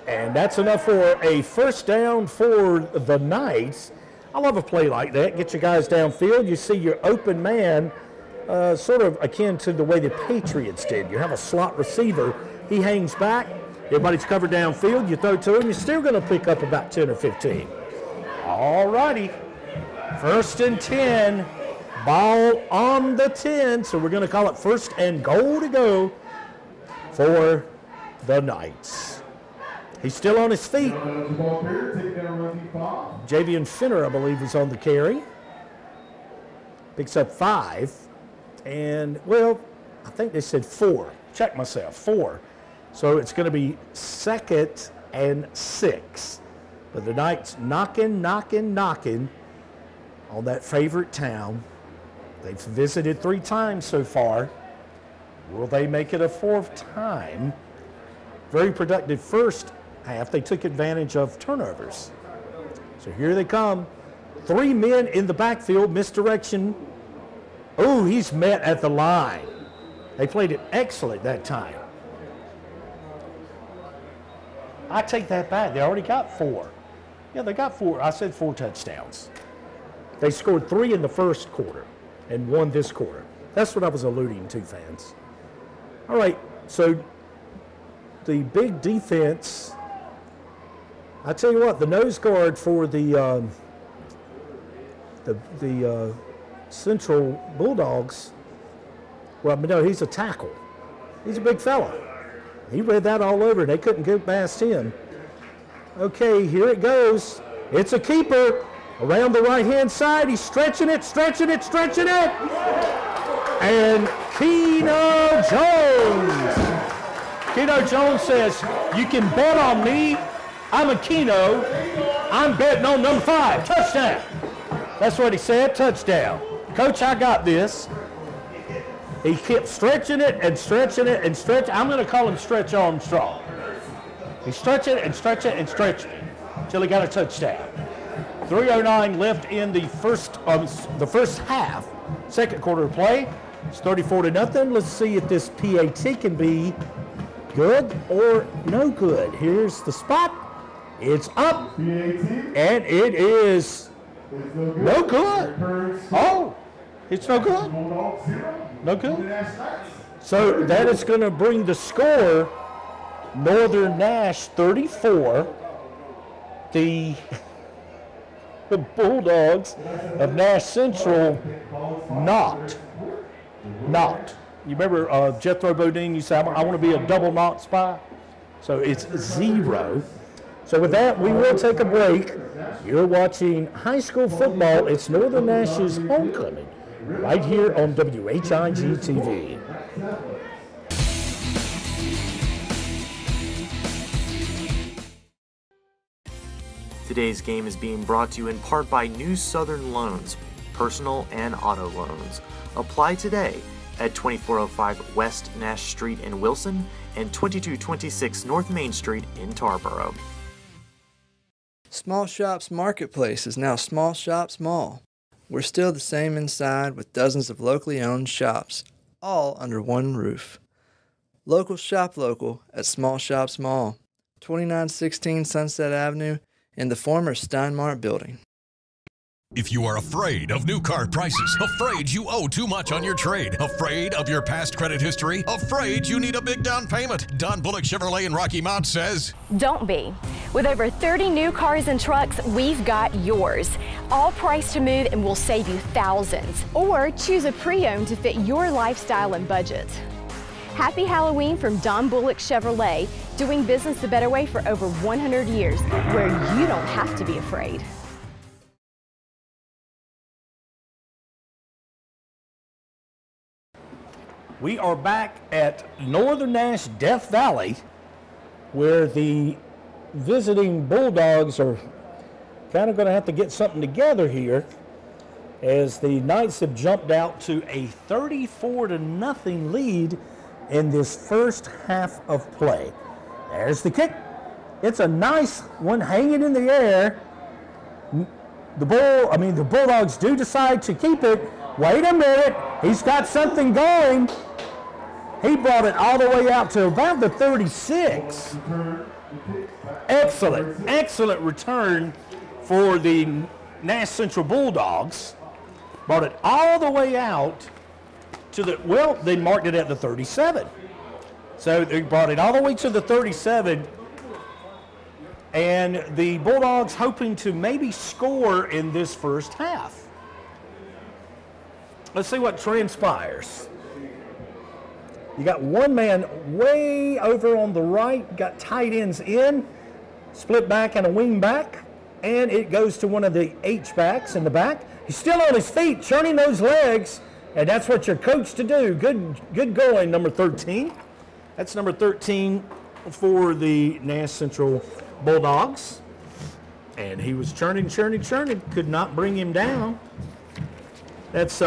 And that's enough for a first down for the Knights. I love a play like that. Get your guys downfield. You see your open man, sort of akin to the way the Patriots did. You have a slot receiver. He hangs back. Everybody's covered downfield. You throw to him. You're still going to pick up about 10 or 15. All righty. 1st and 10. Ball on the 10. So we're going to call it 1st and goal to go for the Knights. He's still on his feet. Javian Finner, I believe, is on the carry. Picks up 5. And, well, I think they said 4. Check myself. 4. So it's going to be 2nd and 6. But the Knights knocking on that favorite town. They've visited 3 times so far. Will they make it a 4th time? Very productive first half. They took advantage of turnovers. So here they come. 3 men in the backfield, misdirection. Oh, he's met at the line. They played it excellent that time. I take that back. They already got 4. Yeah, they got 4. I said 4 touchdowns. They scored 3 in the first quarter and 1 this quarter. That's what I was alluding to, fans. All right, so the big defense, I tell you what, the nose guard for the Central Bulldogs, well, no, he's a tackle. He's a big fella. He read that all over. They couldn't get past him. Okay, here it goes. It's a keeper around the right-hand side. He's stretching it. And Keno Jones says, you can bet on me. I'm a Keno. I'm betting on number 5. Touchdown. That's what he said, touchdown. Coach, I got this. He kept stretching it. I'm going to call him Stretch Armstrong. He stretched it until he got a touchdown. 3:09 left in the first half. Second quarter of play. It's 34-0. Let's see if this PAT can be good or no good. Here's the spot. It's up. And it is no good. Oh, it's no good. No good. So that is going to bring the score, Northern Nash 34, the Bulldogs of Nash Central not. You remember Jethro Bodine, you said, I want to be a double not spy? So it's 0. So with that, we will take a break. You're watching high school football. It's Northern Nash's homecoming right here on WHIG TV. Today's game is being brought to you in part by New Southern Loans, personal and auto loans. Apply today at 2405 West Nash Street in Wilson and 2226 North Main Street in Tarboro. Small Shops Marketplace is now Small Shops Mall. We're still the same inside with dozens of locally owned shops, all under one roof. Local shop local at Small Shops Mall, 2916 Sunset Avenue in the former Steinmart building. If you are afraid of new car prices, afraid you owe too much on your trade, afraid of your past credit history, afraid you need a big down payment, Don Bullock Chevrolet in Rocky Mount says, Don't be. With over 30 new cars and trucks, we've got yours. All priced to move and will save you thousands. Or choose a pre-owned to fit your lifestyle and budget. Happy Halloween from Don Bullock Chevrolet, doing business the better way for over 100 years, where you don't have to be afraid. We are back at Northern Nash Death Valley, where the visiting Bulldogs are kind of going to have to get something together here, as the Knights have jumped out to a 34-0 lead in this first half of play. There's the kick. It's a nice one hanging in the air. The Bulldogs do decide to keep it. Wait a minute, he's got something going. He brought it all the way out to about the 36. Excellent return for the Nash Central Bulldogs. Brought it all the way out to the, well, they marked it at the 37. So they brought it all the way to the 37. And the Bulldogs hoping to maybe score in this first half. Let's see what transpires. You got one man way over on the right, got tight ends in, split back and a wing back, and it goes to one of the H-backs in the back. He's still on his feet, churning those legs, and that's what you're coached to do. Good going, number 13. That's number 13 for the Nash Central Bulldogs. And he was churning, could not bring him down. That's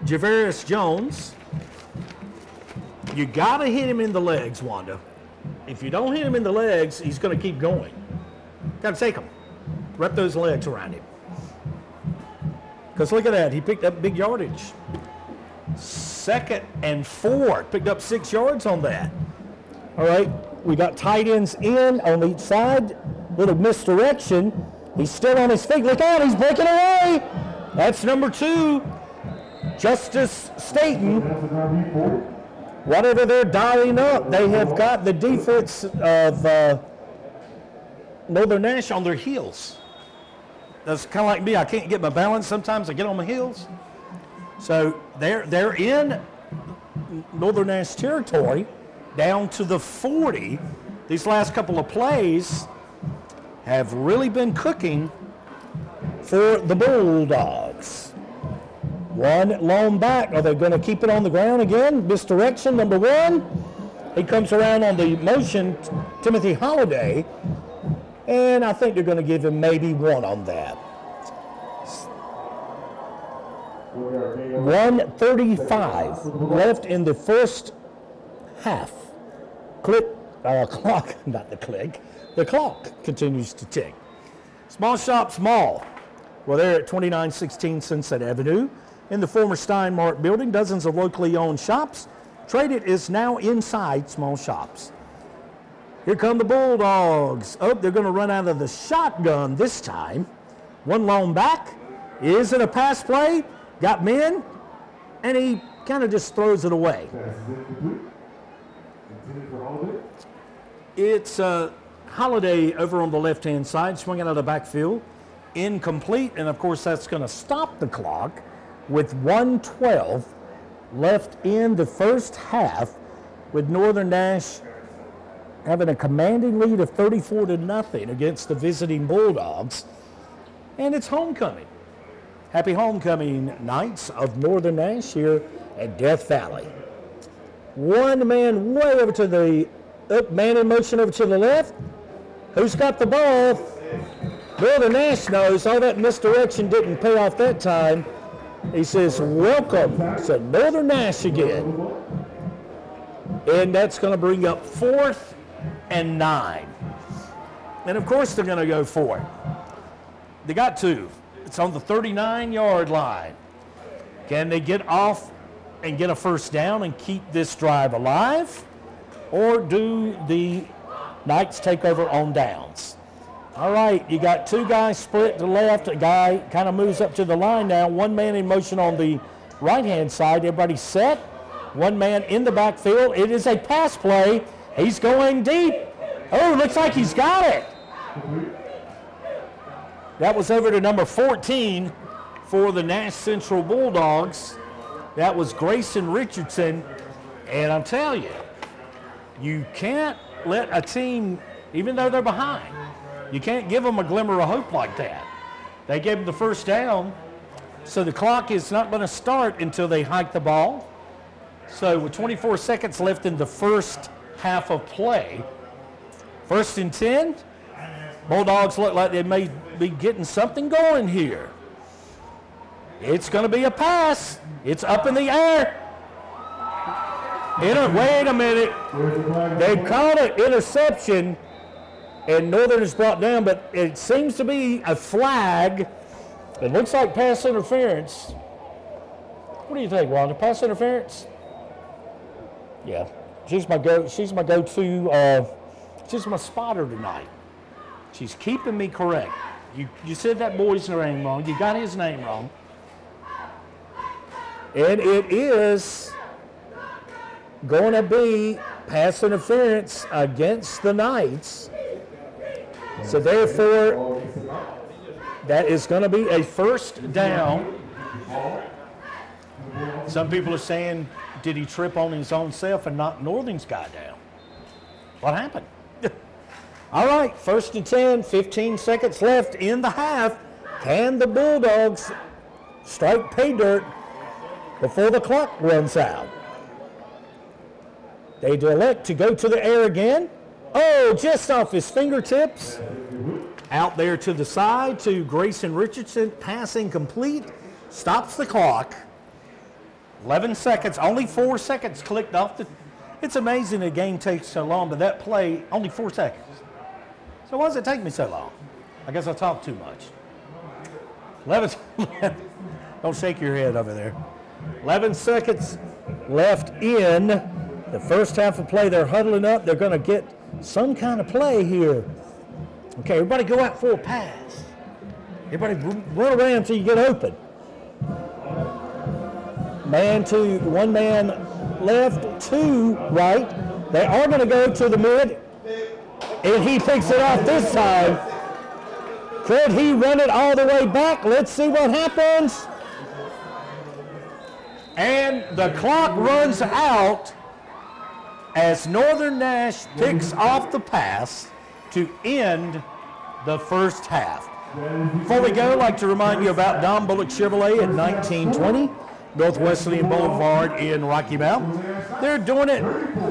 Javarius Jones. You got to hit him in the legs, Wanda. If you don't hit him in the legs, he's going to keep going. Got to take him. Wrap those legs around him. Because look at that. He picked up big yardage. 2nd and 4. Picked up 6 yards on that. All right. We got tight ends in on each side. Little misdirection. He's still on his feet. Look out. He's breaking away. That's number 2. Justice Staten. Whatever they're dialing up, they have got the defense of Northern Nash on their heels. That's kind of like me. I can't get my balance. Sometimes I get on my heels. So they're in Northern Nash territory, down to the 40. These last couple of plays have really been cooking for the Bulldogs. One long back. Are they going to keep it on the ground again? Misdirection, number 1. He comes around on the motion, Timothy Holliday, and I think they're going to give him maybe 1 on that. 1:35 left in the first half. The clock continues to tick. Small Shops Mall. Well, they're at 2916 Sunset Avenue. In the former Steinmart building, dozens of locally owned shops. Traded is now inside Small Shops. Here come the Bulldogs. Oh, they're going to run out of the shotgun this time. One long back. Is it a pass play? Got men, and he kind of just throws it away. It's Holiday over on the left-hand side, swinging out of the backfield. Incomplete, and of course that's going to stop the clock with 1:12 left in the first half, with Northern Nash having a commanding lead of 34-0 against the visiting Bulldogs. And it's homecoming. Happy homecoming, Knights of Northern Nash here at Death Valley. One man way over to the man in motion over to the left. Who's got the ball? Northern Nash knows all that misdirection didn't pay off that time. He says, welcome to Northern Nash again. And that's going to bring up 4th and 9. And of course they're going to go for it. They got to. It's on the 39-yard line. Can they get off and get a first down and keep this drive alive? Or do the Knights take over on downs? All right, you got two guys split to the left. A guy kind of moves up to the line now. One man in motion on the right-hand side. Everybody set. One man in the backfield. It is a pass play. He's going deep. Oh, looks like he's got it. That was over to number 14 for the Nash Central Bulldogs. That was Grayson Richardson. And I'll tell you, you can't let a team, even though they're behind, you can't give them a glimmer of hope like that. They gave them the first down, so the clock is not going to start until they hike the ball. So with 24 seconds left in the first half of play, 1st and 10, Bulldogs look like they may be getting something going here. It's going to be a pass. It's up in the air. Wait a minute. They called it interception, and Northern is brought down, but it seems to be a flag. It looks like pass interference. What do you think, Wanda? Pass interference? Yeah. She's my go-to. She's my spotter tonight. She's keeping me correct. You said that boy's name wrong. You got his name wrong. And it is going to be pass interference against the Knights. So therefore, that is going to be a first down. Some people are saying, did he trip on his own self and knock Northern's guy down? What happened? All right, 1st and 10, 15 seconds left in the half. Can the Bulldogs strike pay dirt before the clock runs out? They elect to go to the air again. Oh, just off his fingertips. Out there to the side to Grayson Richardson, passing complete. Stops the clock. 11 seconds, only 4 seconds clicked off the. It's amazing the game takes so long, but that play, only 4 seconds. So why does it take me so long? I guess I talk too much. 11, don't shake your head over there. 11 seconds left in the first half of play. They're huddling up. They're going to get some kind of play here. Okay, everybody go out for a pass. Everybody run around until you get open. One man left, 2 right. They are going to go to the mid, and he picks it off this time. Could he run it all the way back? Let's see what happens. And the clock runs out as Northern Nash picks off the pass to end the first half. Before we go, I'd like to remind you about Don Bullock Chevrolet at 1920 North Wesleyan Boulevard in Rocky Mount. They're doing it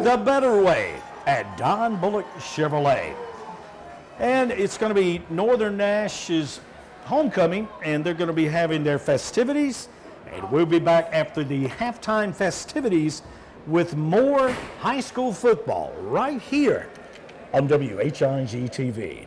the better way at Don Bullock Chevrolet. And it's going to be Northern Nash's homecoming, and they're going to be having their festivities. And we'll be back after the halftime festivities with more high school football right here on WHIG TV.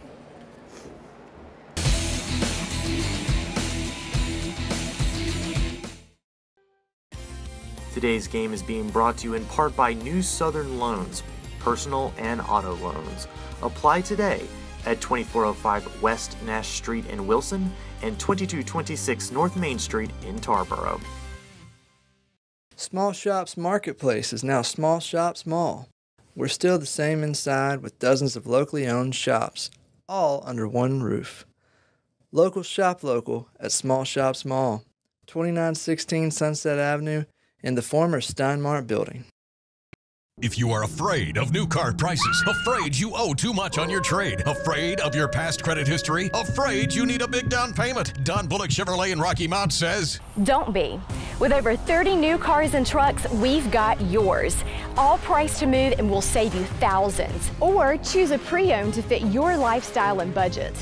Today's game is being brought to you in part by New Southern Loans, personal and auto loans. Apply today at 2405 West Nash Street in Wilson and 2226 North Main Street in Tarboro. Small Shops Marketplace is now Small Shops Mall. We're still the same inside with dozens of locally owned shops, all under one roof. Local shop local at Small Shops Mall, 2916 Sunset Avenue in the former Steinmart building. If you are afraid of new car prices, afraid you owe too much on your trade, afraid of your past credit history, afraid you need a big down payment, Don Bullock Chevrolet in Rocky Mount says, Don't be. With over 30 new cars and trucks, we've got yours. All priced to move and will save you thousands. Or choose a pre-owned to fit your lifestyle and budget.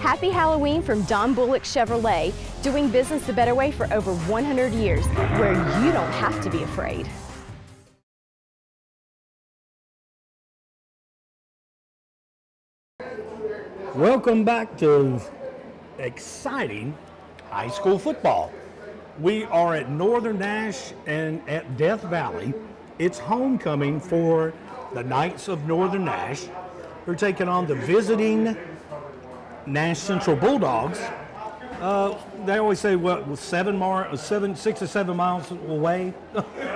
Happy Halloween from Don Bullock Chevrolet, doing business the better way for over 100 years, where you don't have to be afraid. Welcome back to exciting high school football. We are at Northern Nash and at Death Valley. It's homecoming for the Knights of Northern Nash. They're taking on the visiting Nash Central Bulldogs. They always say, what, 6 or 7 miles away?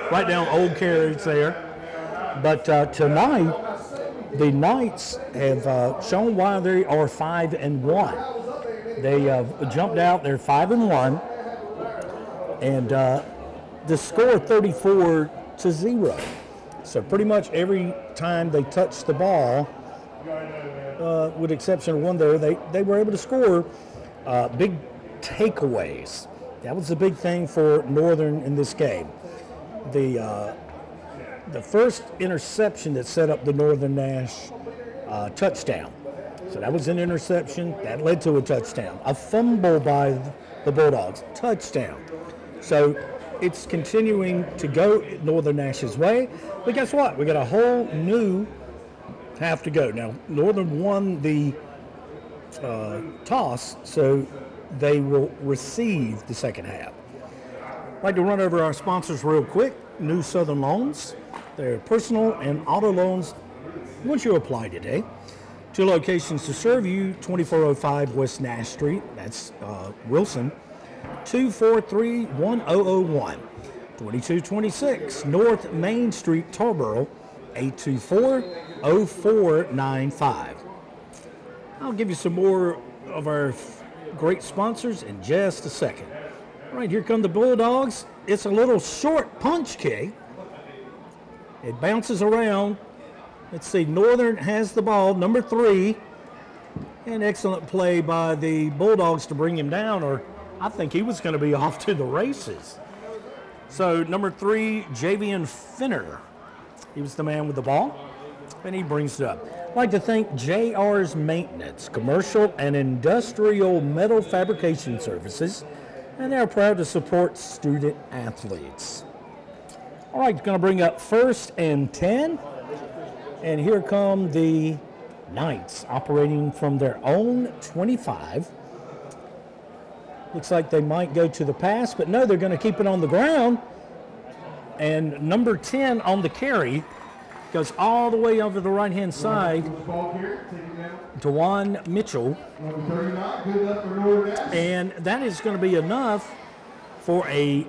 Right down Old Carriage there. But tonight, the Knights have shown why they are 5-1. They jumped out, they're 5-1. And the score 34-0. So pretty much every time they touched the ball, with the exception of one there, they were able to score big takeaways. That was the big thing for Northern in this game. The first interception that set up the Northern Nash touchdown. So that was an interception. That led to a touchdown. A fumble by the Bulldogs. Touchdown. So it's continuing to go Northern Nash's way. But guess what? We got a whole new half to go. Now, Northern won the toss, so they will receive the second half. I'd like to run over our sponsors real quick. New Southern Loans. They're personal and auto loans once you apply today. 2 locations to serve you, 2405 West Nash Street, that's Wilson, 243-1001, 2226 North Main Street, Tarboro, 824-0495. I'll give you some more of our great sponsors in just a second. All right, here come the Bulldogs. It's a little short punch kick. It bounces around. Let's see, Northern has the ball, number 3. An excellent play by the Bulldogs to bring him down, or I think he was going to be off to the races. So number 3, Javian Finner. He was the man with the ball, and he brings it up. I'd like to thank JR's Maintenance, Commercial and Industrial Metal Fabrication Services, and they're proud to support student athletes. All right, going to bring up 1st and 10. And here come the Knights operating from their own 25. Looks like they might go to the pass, but no, they're going to keep it on the ground. And number 10 on the carry goes all the way over the right-hand side. DeJuan Mitchell. And that is going to be enough for a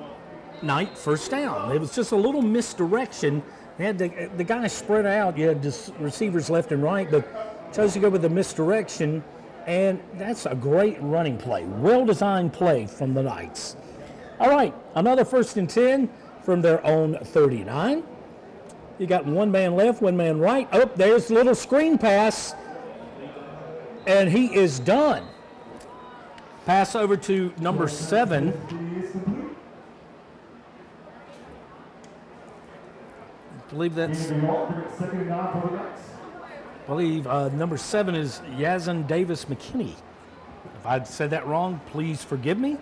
Knight first down. It was just a little misdirection. They had the guy spread out. You had just receivers left and right, but chose to go with the misdirection, and that's a great running play. Well-designed play from the Knights. All right, another 1st and 10 from their own 39. You got one man left, one man right. Oh, there's the little screen pass, and he is done. Pass over to number 7. I believe that's. Number 7 is Yazan Davis McKinney. If I said that wrong, please forgive me.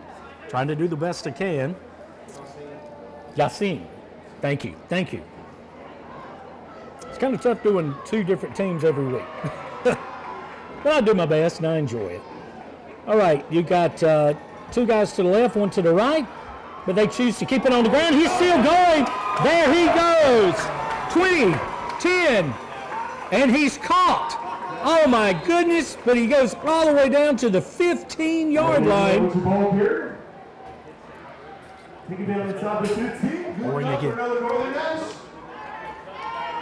Trying to do the best I can. Yasin, thank you. It's kind of tough doing 2 different teams every week. But I do my best and I enjoy it. All right, you got 2 guys to the left, 1 to the right, but they choose to keep it on the ground. He's still going. There he goes. 20, 10, and he's caught. Oh my goodness, but he goes all the way down to the 15-yard line.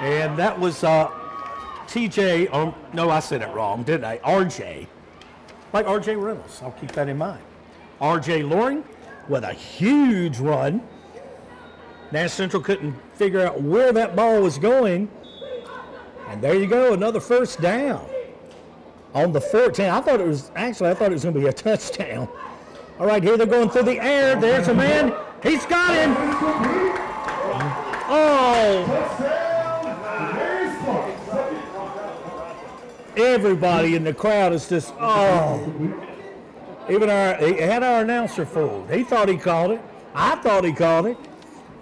And that was TJ, no, I said it wrong, didn't I? RJ, like RJ Reynolds, I'll keep that in mind. RJ Loring with a huge run. Nash Central couldn't figure out where that ball was going. And there you go, another first down on the 14. I thought it was going to be a touchdown. All right, here they're going through the air. There's a man. He's got him. Oh. Everybody in the crowd is just, oh. Even he had our announcer fooled. He thought he called it. I thought he called it.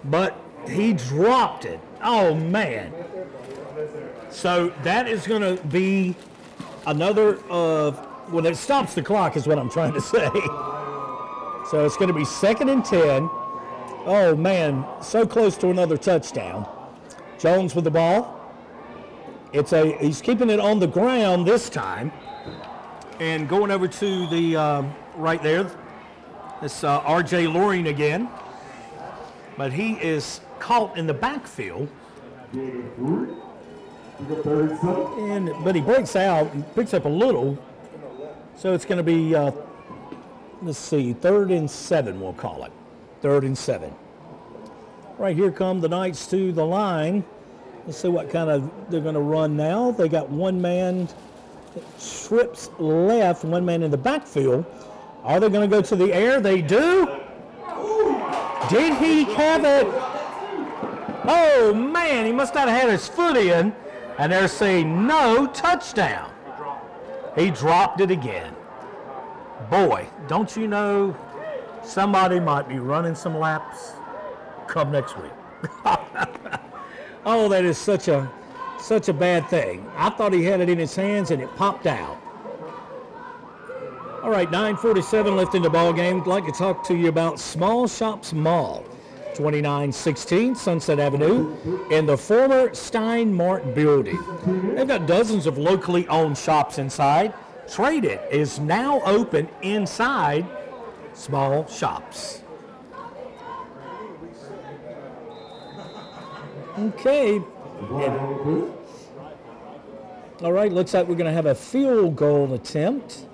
But he dropped it. Oh, man. So that is going to be another, well, it stops the clock is what I'm trying to say. So it's going to be 2nd and 10. Oh, man, so close to another touchdown. Jones with the ball. He's keeping it on the ground this time. And going over to the right there, it's R.J. Loring again. But he is caught in the backfield. But he breaks out and picks up a little. So it's going to be, let's see, 3rd and 7, we'll call it. 3rd and 7. Right here come the Knights to the line. Let's see what kind of they're going to run now. They got one man that trips left, one man in the backfield. Are they going to go to the air? They do. Did he have it? Oh, man, he must not have had his foot in. And they're saying no, touchdown. He dropped it again. Boy, don't you know somebody might be running some laps come next week. Oh, that is such a bad thing. I thought he had it in his hands and it popped out. All right, 9:47 left in the ball game. I'd like to talk to you about Small Shops Mall, 2916 Sunset Avenue in the former Steinmart building. They've got dozens of locally owned shops inside. Trade It is now open inside Small Shops. Okay. All right, looks like we're going to have a field goal attempt.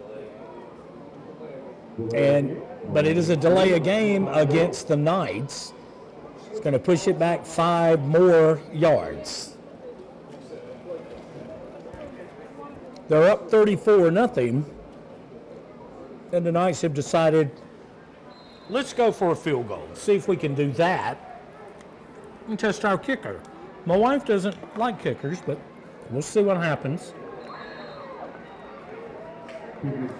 But it is a delay of game against the Knights. It's going to push it back 5 more yards. They're up 34-0. And the Knights have decided, let's go for a field goal. See if we can do that. And test our kicker. My wife doesn't like kickers, but we'll see what happens.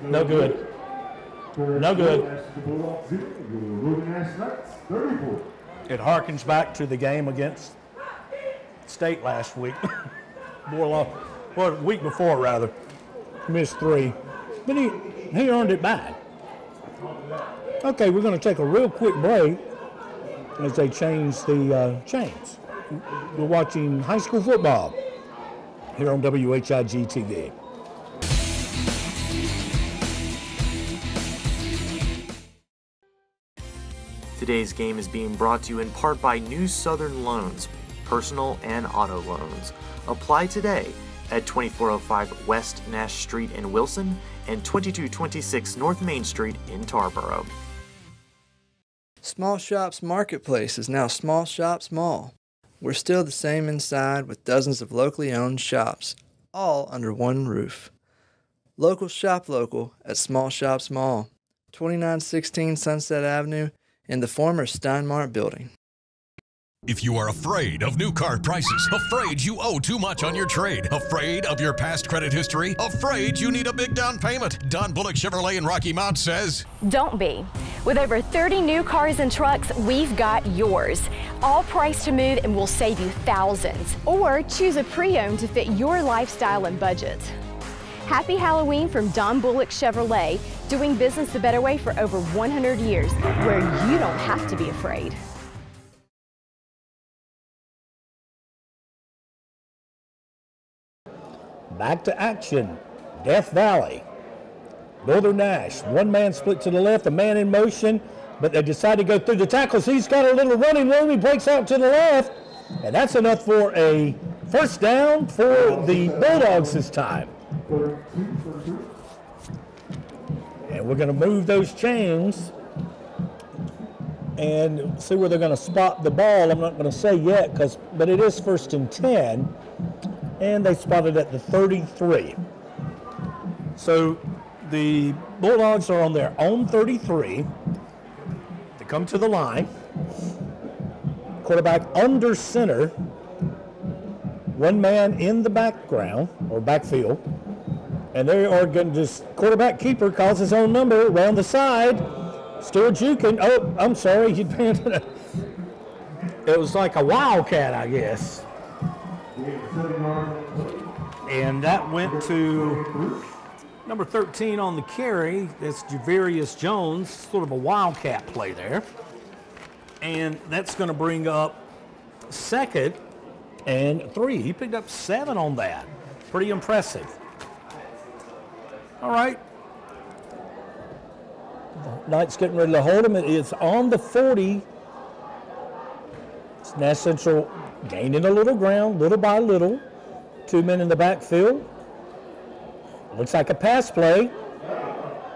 No good. No good. It harkens back to the game against State last week. Week before, rather. Missed 3. But he earned it back. Okay, we're going to take a real quick break as they change the chains. We're watching high school football here on WHIG TV. Today's game is being brought to you in part by New Southern Loans, personal and auto loans. Apply today at 2405 West Nash Street in Wilson and 2226 North Main Street in Tarboro. Small Shops Marketplace is now Small Shops Mall. We're still the same inside with dozens of locally owned shops, all under one roof. Local shop local at Small Shops Mall, 2916 Sunset Avenue in the former Steinmart building. If you are afraid of new car prices, afraid you owe too much on your trade, afraid of your past credit history, afraid you need a big down payment, Don Bullock Chevrolet in Rocky Mount says, Don't be. With over 30 new cars and trucks, we've got yours. All priced to move and will save you thousands. Or choose a pre-owned to fit your lifestyle and budget. Happy Halloween from Don Bullock Chevrolet, doing business the better way for over 100 years, where you don't have to be afraid. Back to action. Death Valley. Northern Nash. One man split to the left, a man in motion, but they decide to go through the tackles. He's got a little running room. He breaks out to the left, and that's enough for a first down for the Bulldogs this time. And we're going to move those chains and see where they're going to spot the ball. I'm not going to say yet, but it is 1st and 10. And they spotted at the 33. So the Bulldogs are on their own 33. They come to the line. Quarterback under center. One man in the background or backfield. And they are going to just, quarterback keeper calls his own number around the side. Stuart Jukin. Oh, I'm sorry. It was like a wildcat, I guess. And that went to Number 13 on the carry, that's Javarius Jones, sort of a wildcat play there. And that's going to bring up 2nd and 3. He picked up 7 on that. Pretty impressive. All right. Knight's getting ready to hold him. It's on the 40. It's Nash Central gaining a little ground, little by little. 2 men in the backfield. Looks like a pass play.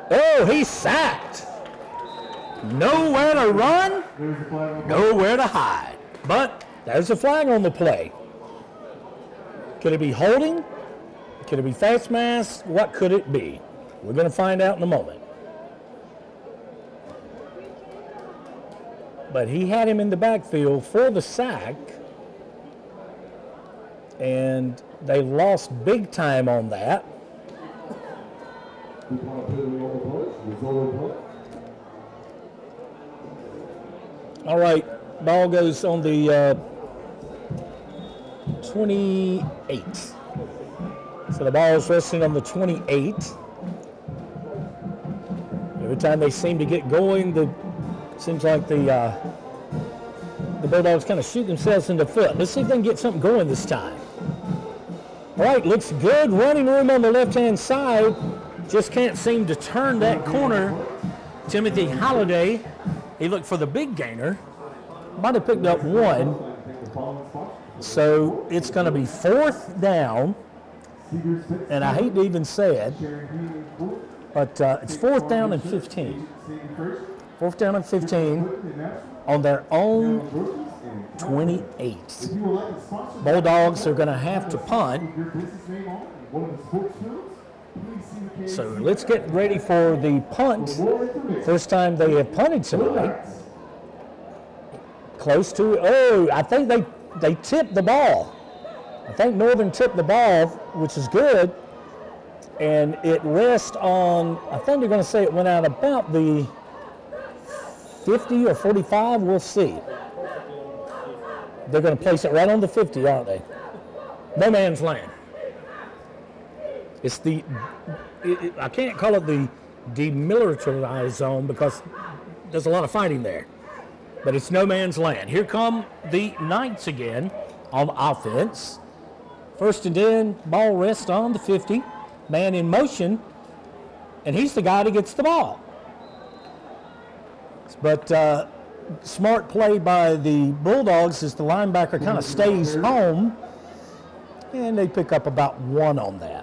Oh, he's sacked. Nowhere to run, nowhere to hide. But there's a flag on the play. Could it be holding? Could it be face mask? What could it be? We're going to find out in a moment. But he had him in the backfield for the sack, and they lost big time on that. All right, ball goes on the 28. So the ball is resting on the 28. Every time they seem to get going, seems like the Bulldogs kind of shoot themselves in the foot. Let's see if they can get something going this time. All right, looks good. Running room on the left-hand side. Just can't seem to turn that corner. Timothy Holliday, he looked for the big gainer. Might have picked up 1. So it's going to be 4th down. And I hate to even say it, but it's 4th down and 15. 4th down and 15 on their own 28. Bulldogs are going to have to punt. So let's get ready for the punt. First time they have punted tonight. Close to, I think they tipped the ball. I think Northern tipped the ball, which is good. And it rests on, I think they're going to say it went out about the 50 or 45, we'll see. They're going to place it right on the 50, aren't they? No man's land. It's I can't call it the demilitarized zone because there's a lot of fighting there. But it's no man's land. Here come the Knights again on offense. 1st and 10, ball rests on the 50. Man in motion, and he's the guy that gets the ball. But smart play by the Bulldogs as the linebacker kind of stays home, and they pick up about 1 on that.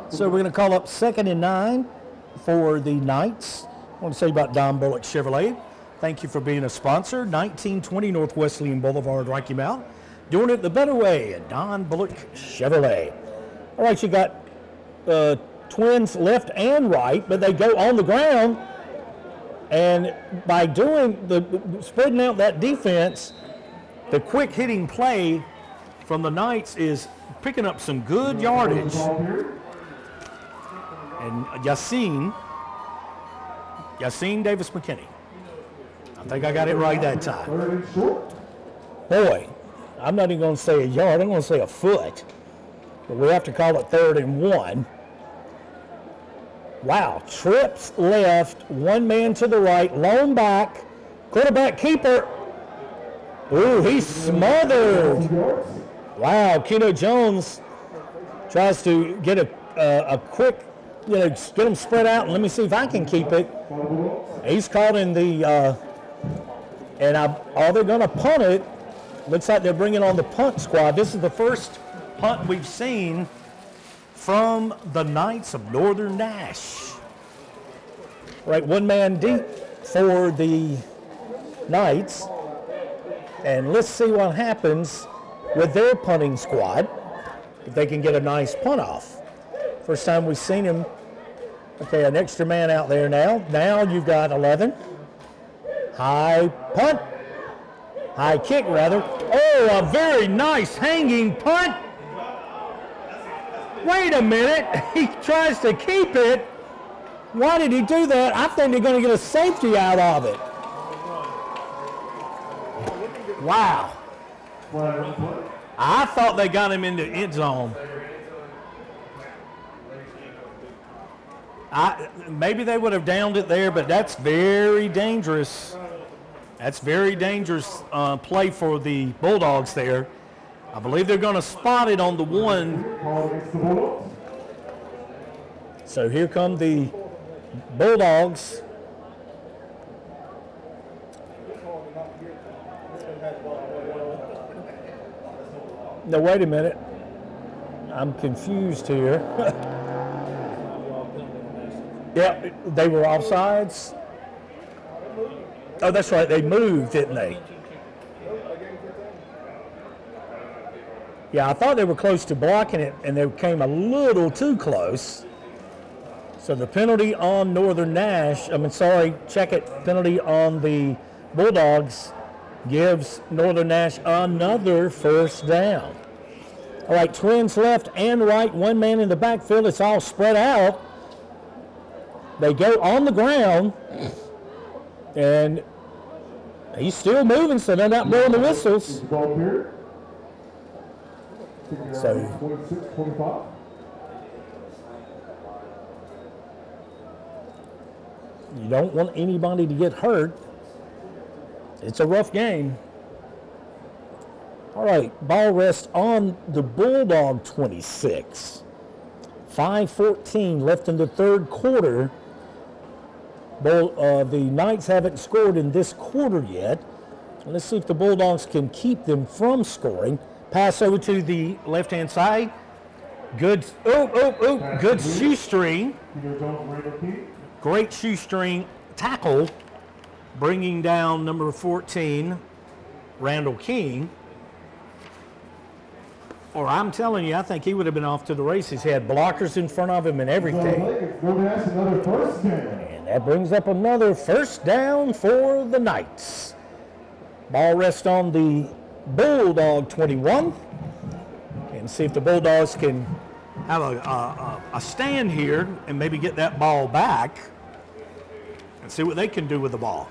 So we're going to call up 2nd and 9 for the Knights. I want to say about Don Bullock Chevrolet. Thank you for being a sponsor. 1920 North Wesleyan Boulevard, Rocky Mount. Doing it the better way at Don Bullock Chevrolet. All right, you got twins left and right, but they go on the ground. And by doing spreading out that defense, the quick hitting play from the Knights is picking up some good yardage. And Yassine Davis McKinney. I think I got it right that time. Boy, I'm not even going to say a yard, I'm going to say a foot. But we have to call it 3rd and 1. Wow, trips left, 1 man to the right, lone back, quarterback keeper. Ooh, he's smothered. Wow, Keno Jones tries to get a quick, get him spread out, and let me see if I can keep it. He's caught in the, they're going to punt it. Looks like they're bringing on the punt squad. This is the first punt we've seen from the Knights of Northern Nash. Right, 1 man deep for the Knights. And let's see what happens with their punting squad, if they can get a nice punt off. First time we've seen him. Okay, an extra man out there now. Now you've got 11. High punt. High kick, rather. Oh, a very nice hanging punt. Wait a minute. He tries to keep it. Why did he do that? I think they're going to get a safety out of it. Wow. I thought they got him in the end zone. Maybe they would have downed it there, but that's very dangerous. That's very dangerous play for the Bulldogs there. I believe they're going to spot it on the 1. So here come the Bulldogs. No, wait a minute. I'm confused here. Yeah, they were offsides. Oh, that's right. They moved, didn't they? Yeah, I thought they were close to blocking it, and they came a little too close. So the penalty on Northern Nash, check it, penalty on the Bulldogs gives Northern Nash another first down. All right, Twins left and right, one man in the backfield. It's all spread out. They go on the ground, and he's still moving, so they're not blowing the whistles. So you don't want anybody to get hurt. It's a rough game. All right, ball rest on the Bulldog 26. 5:14 left in the third quarter. The Knights haven't scored in this quarter yet. Let's see if the Bulldogs can keep them from scoring. Pass over to the left-hand side. Good shoestring. Great shoestring tackle, bringing down number 14, Randall King. Or I'm telling you, I think he would have been off to the races. He had blockers in front of him and everything. And that brings up another first down for the Knights. Ball rests on the Bulldog 21. And see if the Bulldogs can have a stand here and maybe get that ball back and see what they can do with the ball.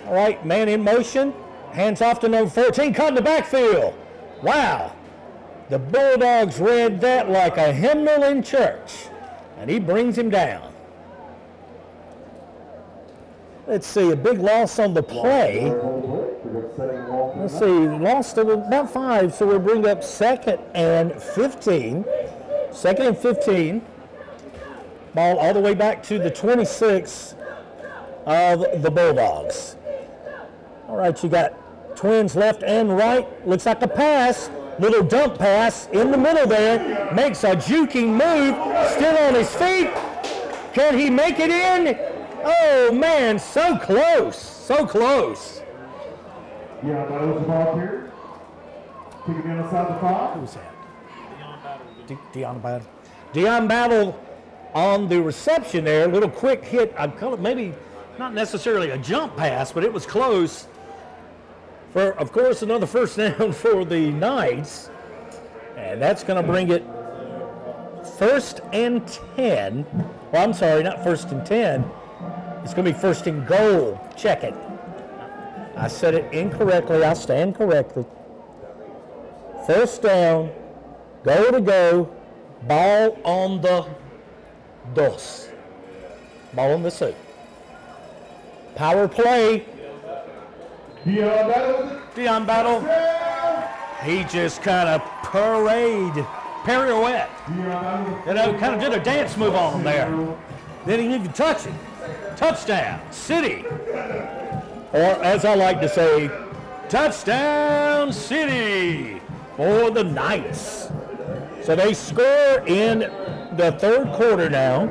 All right, man in motion. Hands off to number 14, caught in the backfield. Wow. The Bulldogs read that like a hymnal in church, and he brings him down. Let's see, a big loss on the play. Let's see, lost about 5, so we'll bring up 2nd and 15. 2nd and 15. Ball all the way back to the 26 of the Bulldogs. All right, you got Twins left and right. Looks like a pass. Little dump pass in the middle there. Makes a juking move. Still on his feet. Can he make it in? Oh, man, so close. So close. Yeah, that was the ball here. Take it inside the 5. Who was that? Deion Battle. Deion Battle on the reception there. A little quick hit. I'd call it maybe not necessarily a jump pass, but it was close. For, of course, another first down for the Knights. And that's going to bring it 1st and 10. Well, I'm sorry, not 1st and 10. It's going to be 1st and goal. Check it. I said it incorrectly. I stand corrected. First down, goal to go, ball on the dos. Ball on the 2. Power play. Deion Battle. He just kind of pirouette. Kind of did a dance move on him there. Then he didn't touch it. Touchdown, City. Or as I like to say, touchdown, City for the Knights. So they score in the third quarter now.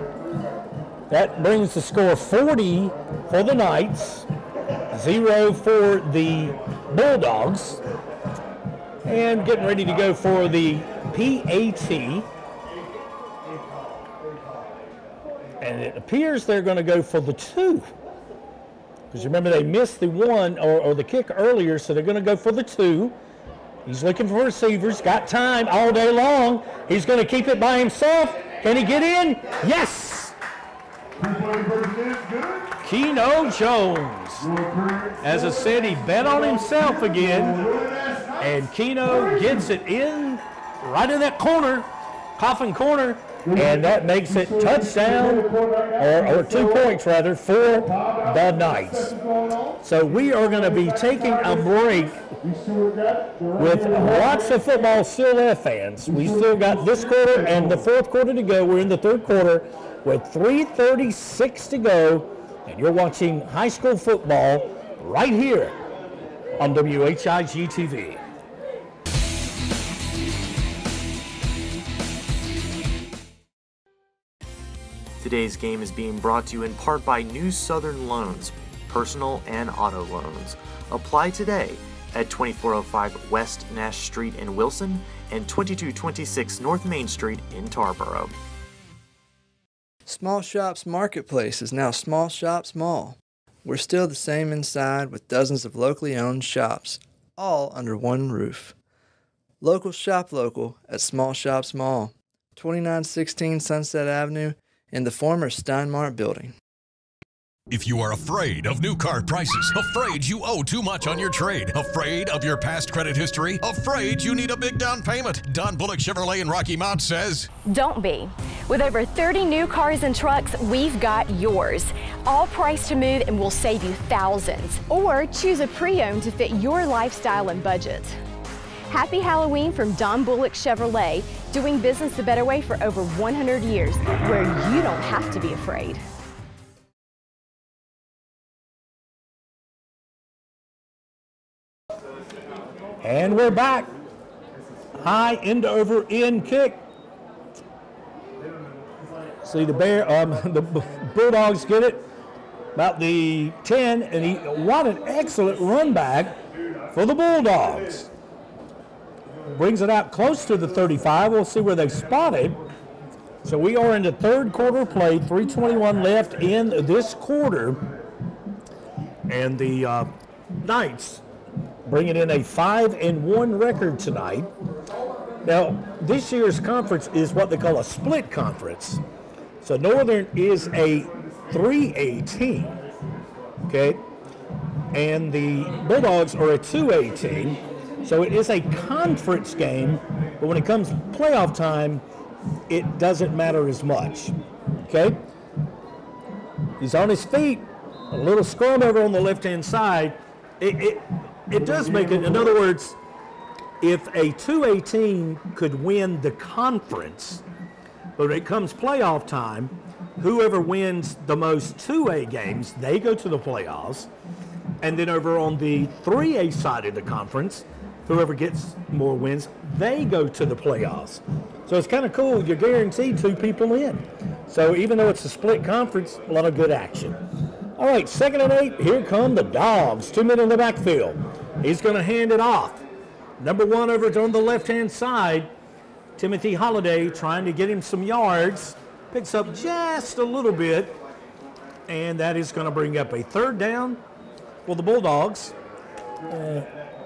That brings the score 40 for the Knights. 0 for the Bulldogs. And getting ready to go for the PAT. And it appears they're going to go for the 2. Because remember, they missed the 1 or the kick earlier, so they're going to go for the 2. He's looking for receivers. Got time all day long. He's going to keep it by himself. Can he get in? Yes! Keno Jones. As I said, he bet on himself again. And Keno gets it in right in that corner, coffin corner. and that makes it touchdown, or 2 points rather, for the Knights. So we are going to be taking a break with lots of football still left, fans. We still got this quarter and the fourth quarter to go. We're in the third quarter with 3:36 to go, and you're watching high school football right here on WHIG TV. Today's game is being brought to you in part by New Southern Loans, personal and auto loans. Apply today at 2405 West Nash Street in Wilson and 2226 North Main Street in Tarboro. Small Shops Marketplace is now Small Shops Mall. We're still the same inside with dozens of locally owned shops, all under one roof. Local shop local at Small Shops Mall, 2916 Sunset Avenue in the former Steinmart building. If you are afraid of new car prices, afraid you owe too much on your trade, afraid of your past credit history, afraid you need a big down payment, Don Bullock Chevrolet in Rocky Mount says, Don't be. With over 30 new cars and trucks, we've got yours. All priced to move and we'll save you thousands. Or choose a pre-owned to fit your lifestyle and budget. Happy Halloween from Don Bullock Chevrolet, doing business the better way for over 100 years, where you don't have to be afraid. And we're back. High end over end kick. See the the Bulldogs get it about the 10, and what an excellent run back for the Bulldogs. Brings it out close to the 35. We'll see where they spot it. So we are in the third quarter play, 3:21 left in this quarter. And the Knights bringing in a 5-1 record tonight. Now, this year's conference is what they call a split conference. So Northern is a 3A team, okay? And the Bulldogs are a 2A team. So it is a conference game, but when it comes to playoff time, it doesn't matter as much, okay? He's on his feet, a little scrum over on the left-hand side. It does make it, in other words, if a 2A team could win the conference, but when it comes playoff time, whoever wins the most 2A games, they go to the playoffs. And then over on the 3A side of the conference, whoever gets more wins, they go to the playoffs. So it's kind of cool. You're guaranteed 2 people in. So even though it's a split conference, a lot of good action. All right, 2nd and 8. Here come the Dogs. 2 men in the backfield. He's going to hand it off. Number 1 over on the left-hand side, Timothy Holliday trying to get him some yards. Picks up just a little bit, and that is going to bring up a 3rd down for the Bulldogs.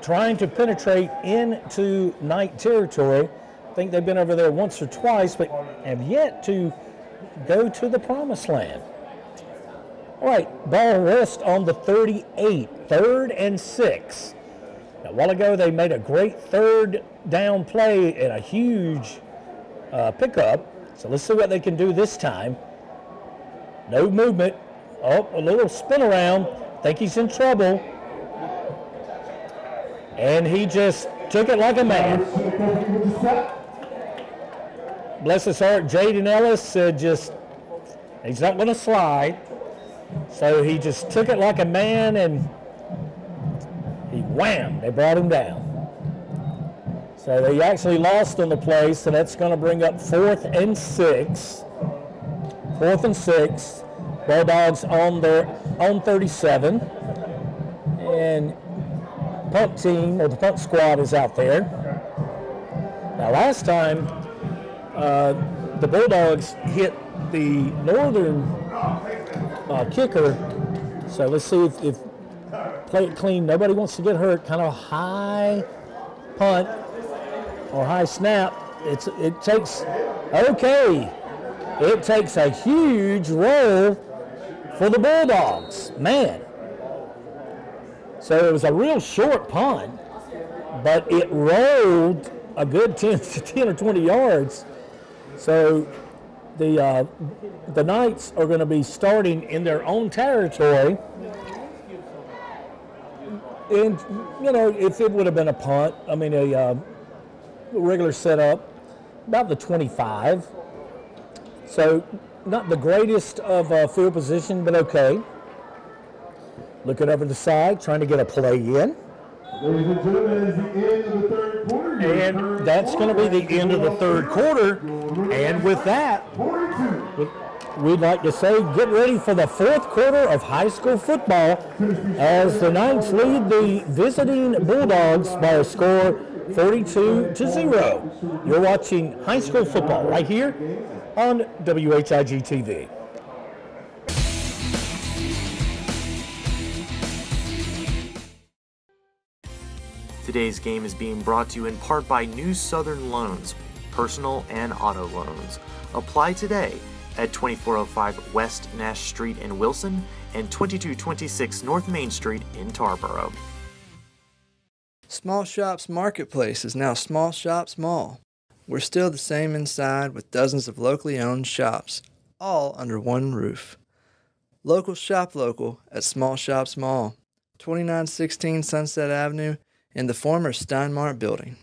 Trying to penetrate into Knight territory. I think they've been over there once or twice, but have yet to go to the promised land. All right, ball rest on the 38, 3rd and 6. Now, a while ago, they made a great 3rd down play and a huge pickup. So let's see what they can do this time. No movement. Oh, a little spin around. Think he's in trouble. And he just took it like a man. Bless his heart, Jaden Ellis said he's not going to slide. So he just took it like a man, and he wham, they brought him down. So they actually lost on the play, so that's going to bring up 4th and 6. 4th and 6. Bulldogs on 37. And punt team, or the punt squad, is out there. Now last time, the Bulldogs hit the Northern kicker. So let's see if play it clean. Nobody wants to get hurt. Kind of high punt or high snap. It takes a huge roll for the Bulldogs. Man. So it was a real short punt, but it rolled a good 10 or 20 yards. So The Knights are going to be starting in their own territory. And, you know, if it would have been a punt, I mean, a regular setup, about the 25. So, not the greatest of field position, but okay. Looking over the side, trying to get a play in. Ladies and gentlemen, it's the end of the third quarter. And that's going to be the end of the third quarter. And with that, we'd like to say get ready for the fourth quarter of high school football as the Knights lead the visiting Bulldogs by a score 42-0. You're watching high school football right here on WHIG TV. Today's game is being brought to you in part by New Southern Loans, personal and auto loans. Apply today at 2405 West Nash Street in Wilson and 2226 North Main Street in Tarboro. Small Shops Marketplace is now Small Shops Mall. We're still the same inside with dozens of locally owned shops, all under one roof. Local shop local at Small Shops Mall, 2916 Sunset Avenue in the former Steinmart building.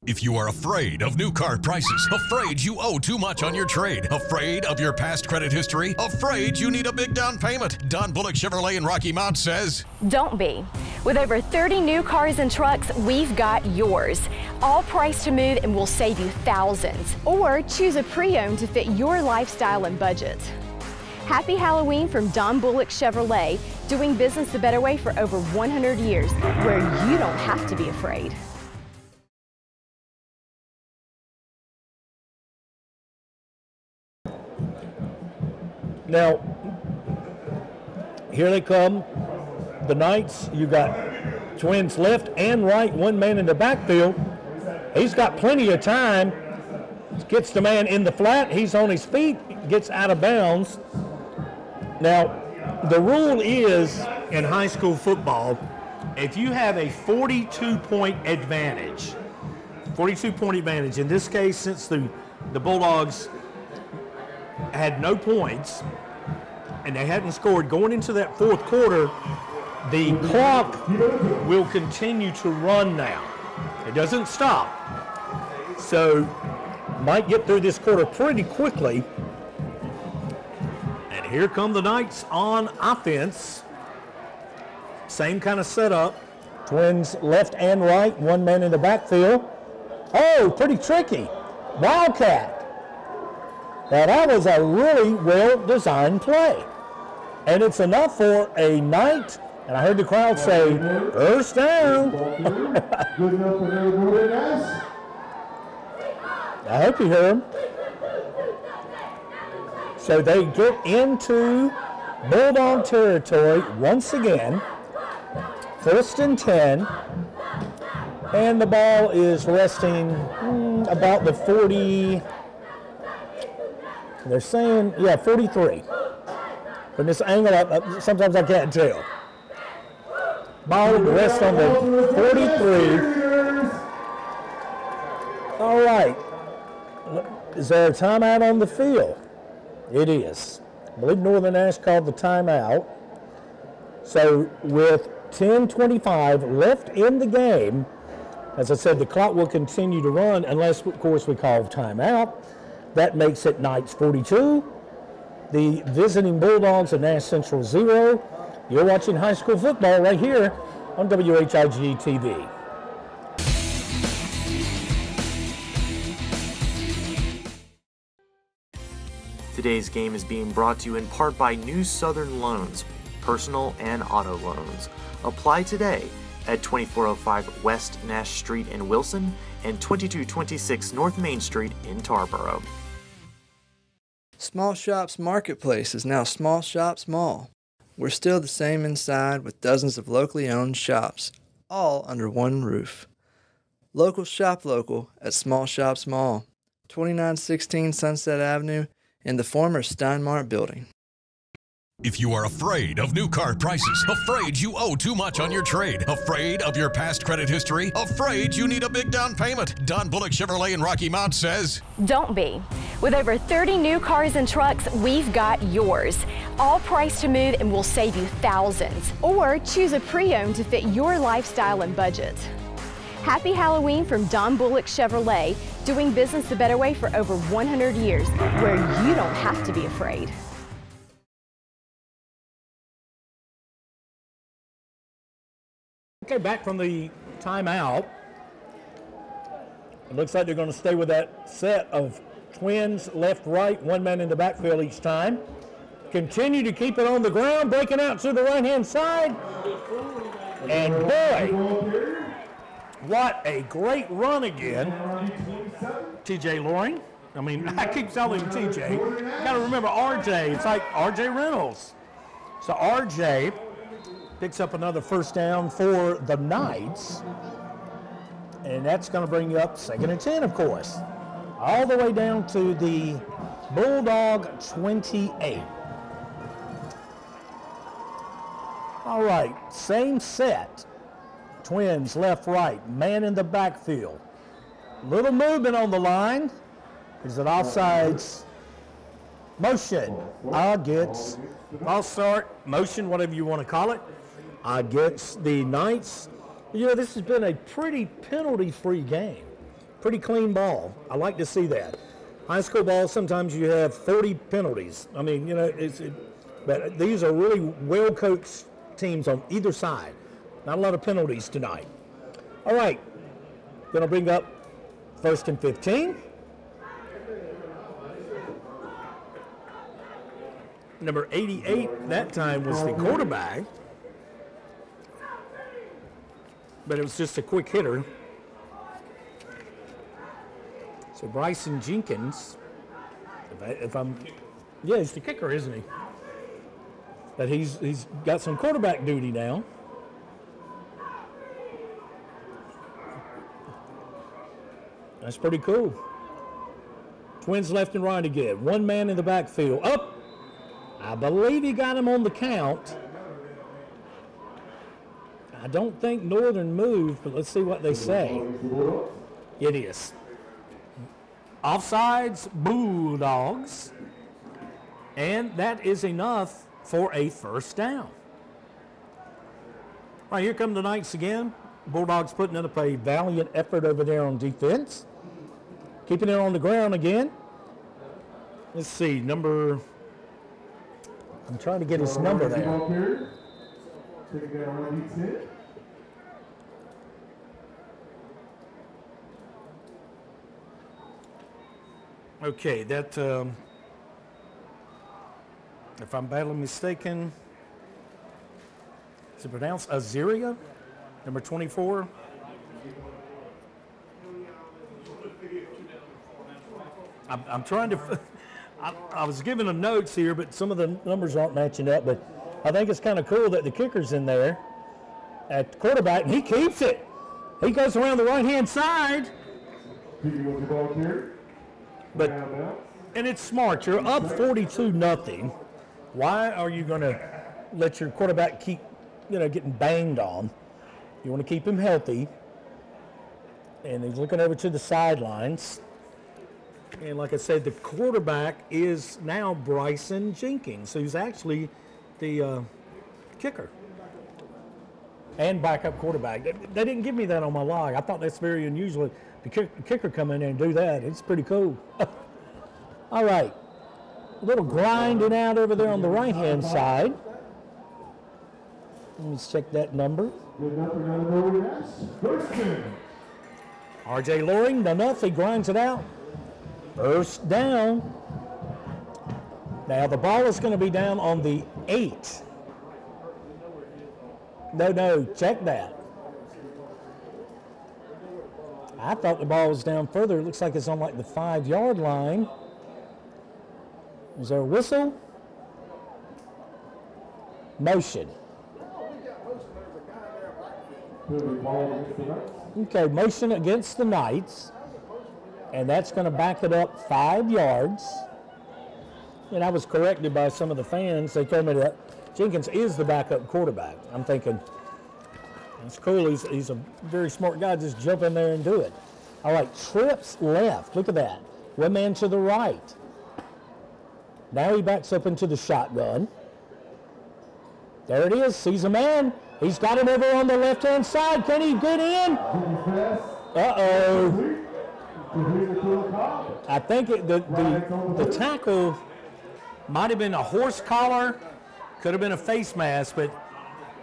If you are afraid of new car prices, afraid you owe too much on your trade, afraid of your past credit history, afraid you need a big down payment, Don Bullock Chevrolet in Rocky Mount says, Don't be. With over 30 new cars and trucks, we've got yours. All priced to move and we'll save you thousands. Or choose a pre-owned to fit your lifestyle and budget. Happy Halloween from Don Bullock Chevrolet, doing business the better way for over 100 years, where you don't have to be afraid. Now, here they come, the Knights. You got twins left and right, one man in the backfield. He's got plenty of time. Gets the man in the flat. He's on his feet, gets out of bounds. Now, the rule is in high school football, if you have a 42-point advantage, in this case, since the Bulldogs had no points and they hadn't scored going into that fourth quarter, the clock will continue to run now. It doesn't stop. So might get through this quarter pretty quickly. And here come the Knights on offense. Same kind of setup. Twins left and right, one man in the backfield. Oh, pretty tricky. Wildcat. Now that was a really well-designed play. And it's enough for a Knight, and I heard the crowd say, first down. Good enough for everybody, Nash. I hope you hear him. So they get into Bulldog territory once again. 1st and 10. And the ball is resting about the 40. They're saying, 43. From this angle, sometimes I can't tell. Ball rests on the 43. All right. Is there a timeout on the field? It is. I believe Northern Nash called the timeout. So with 10:25 left in the game, as I said, the clock will continue to run unless, of course, we call timeout. That makes it Knights 42. The visiting Bulldogs of Nash Central 0. You're watching high school football right here on WHIG TV. Today's game is being brought to you in part by New Southern Loans, personal and auto loans. Apply today at 2405 West Nash Street in Wilson and 2226 North Main Street in Tarboro. Small Shops Marketplace is now Small Shops Mall. We're still the same inside with dozens of locally owned shops, all under one roof. Local shop local at Small Shops Mall, 2916 Sunset Avenue in the former Steinmart building. If you are afraid of new car prices, afraid you owe too much on your trade, afraid of your past credit history, afraid you need a big down payment, Don Bullock Chevrolet in Rocky Mount says, Don't be. With over 30 new cars and trucks, we've got yours. All priced to move and will save you thousands. Or choose a pre-owned to fit your lifestyle and budget. Happy Halloween from Don Bullock Chevrolet, doing business the better way for over 100 years, where you don't have to be afraid. Okay, back from the timeout. It looks like they're going to stay with that set of twins, left, right, one man in the backfield each time. Continue to keep it on the ground, breaking out to the right-hand side. And boy, what a great run again. TJ Loring. I mean, I keep telling him TJ. Got to remember RJ. It's like RJ Reynolds. So RJ picks up another first down for the Knights. And that's going to bring you up 2nd and 10, of course. All the way down to the Bulldog 28. All right, same set. Twins, left, right, man in the backfield. Little movement on the line. Is it offsides? Motion against, I'll start, motion, whatever you want to call it, against the Knights. You know, this has been a pretty penalty-free game. Pretty clean ball. I like to see that. High school ball, sometimes you have 30 penalties. I mean, you know, but these are really well-coached teams on either side. Not a lot of penalties tonight. All right, going to bring up 1st and 15. Number 88 that time was the quarterback, but it was just a quick hitter. So Bryson Jenkins, yeah, he's the kicker, isn't he? But he's got some quarterback duty now. That's pretty cool. Twins left and right again. One man in the backfield. Up. I believe he got him on the count. I don't think Northern moved, but let's see what they say. It is. Offsides, Bulldogs. And that is enough for a first down. All right, here come the Knights again. Bulldogs putting up a valiant effort over there on defense. Keeping it on the ground again. Let's see, I'm trying to get his number there. Okay, that, if I'm badly mistaken, is it pronounced Azaria, number 24? I'm trying to, I was giving them notes here, but some of the numbers aren't matching up, but I think it's kind of cool that the kicker's in there at the quarterback, and he keeps it. He goes around the right-hand side. But, and it's smart. You're up 42-0. Why are you going to let your quarterback keep, getting banged on? You want to keep him healthy. And he's looking over to the sidelines. And like I said, the quarterback is now Bryson Jenkins, who's actually the kicker and backup quarterback. They didn't give me that on my log. I thought that's very unusual. The kicker come in there and do that. It's pretty cool. All right. A little grinding out over there on the right-hand side. Let's check that number. RJ Loring, enough. He grinds it out. First down. Now the ball is going to be down on the 8. No, check that. I thought the ball was down further. It looks like it's on like the 5-yard line. Is there a whistle? Motion. Okay, motion against the Knights. And that's going to back it up 5 yards. And I was corrected by some of the fans. They told me that Jenkins is the backup quarterback. I'm thinking, that's cool. He's a very smart guy. Just jump in there and do it. All right, trips left. Look at that. one man to the right. Now he backs up into the shotgun. There it is, sees a man. He's got him over on the left-hand side. Can he get in? Uh-oh. I think the tackle might have been a horse collar, could have been a face mask, but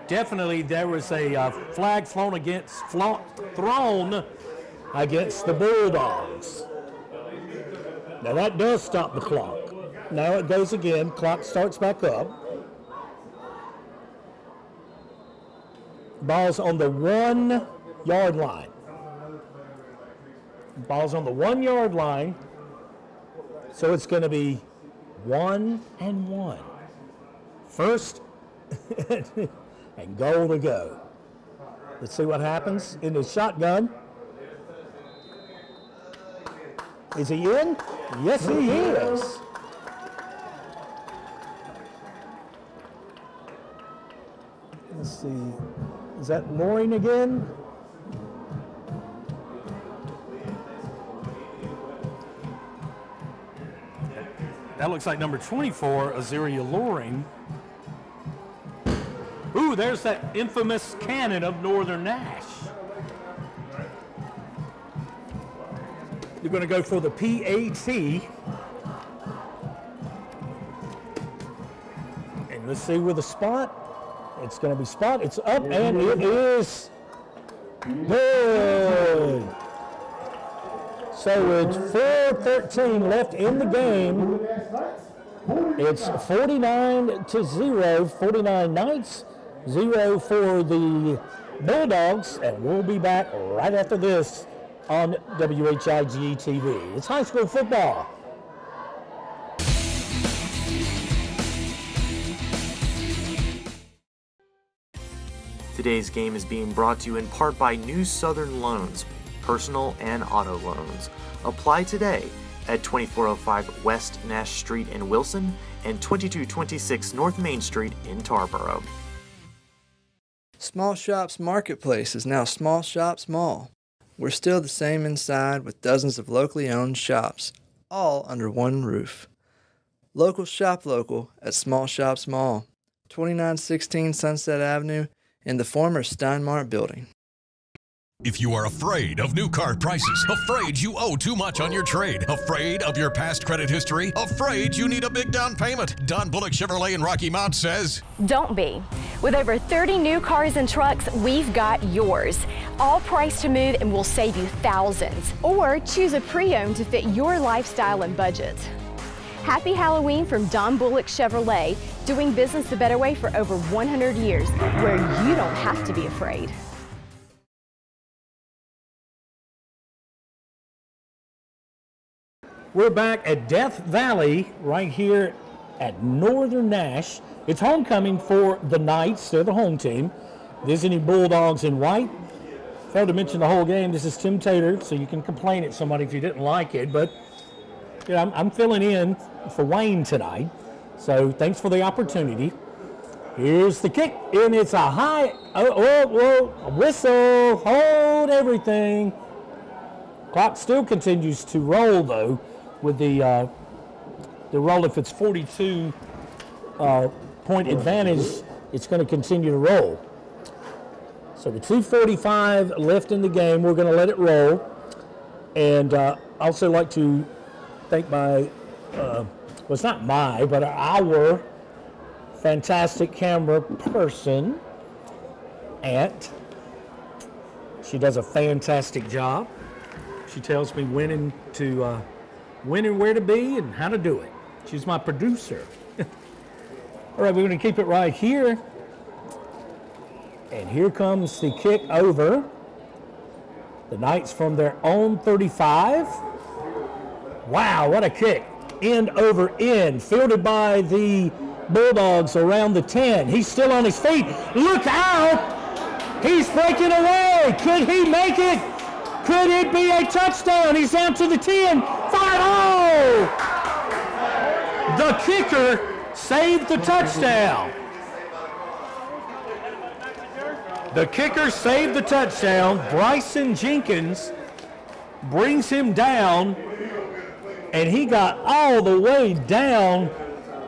definitely there was a flag thrown against the Bulldogs. Now that does stop the clock. Now it goes again. Clock starts back up. Ball's on the 1 yard line. Ball's on the 1 yard line. So it's going to be 1 and 1. First and goal to go. Let's see what happens in the shotgun. Is he in? Yes, he is. Let's see. Is that Loring again? That looks like number 24, Azaria Loring. Ooh, there's that infamous cannon of Northern Nash. You're going to go for the PAT. And let's see where the spot. It's going to be spot. It's up, and it is good. So it's 4:13 left in the game. It's 49-0, 49 Knights, 0 for the Bulldogs, and we'll be back right after this on WHIGE TV. It's high school football. Today's game is being brought to you in part by New Southern Loans, personal and auto loans. Apply today at 2405 West Nash Street in Wilson and 2226 North Main Street in Tarboro. Small Shops Marketplace is now Small Shops Mall. We're still the same inside with dozens of locally owned shops, all under one roof. Local shop local at Small Shops Mall, 2916 Sunset Avenue in the former Steinmart building. If you are afraid of new car prices, afraid you owe too much on your trade, afraid of your past credit history, afraid you need a big down payment, Don Bullock Chevrolet in Rocky Mount says, Don't be. With over 30 new cars and trucks, we've got yours. All priced to move and we'll save you thousands. Or choose a pre-owned to fit your lifestyle and budget. Happy Halloween from Don Bullock Chevrolet, doing business the better way for over 100 years, where you don't have to be afraid. We're back at Death Valley right here at Northern Nash. It's homecoming for the Knights. They're the home team. Visiting Bulldogs in white. Failed to mention the whole game. This is Tim Tater, so you can complain at somebody if you didn't like it. But you know, I'm filling in for Wayne tonight. So thanks for the opportunity. Here's the kick, and it's a high, a whistle, hold everything. Clock still continues to roll, though, with the roll. If it's 42 point advantage, it's going to continue to roll. So the 2:45 left in the game, we're going to let it roll. And I also like to thank my, well, it's not my, but our fantastic camera person, Aunt. She does a fantastic job. She tells me when and where to be and how to do it. She's my producer. All right, we're going to keep it right here. And here comes the kick over. The Knights from their own 35. Wow, what a kick. End over end. Fielded by the Bulldogs around the 10. He's still on his feet. Look out! He's breaking away. Could he make it? Could it be a touchdown? He's down to the 10. Fired. Oh! The kicker saved the touchdown. The kicker saved the touchdown. Bryson Jenkins brings him down, and he got all the way down.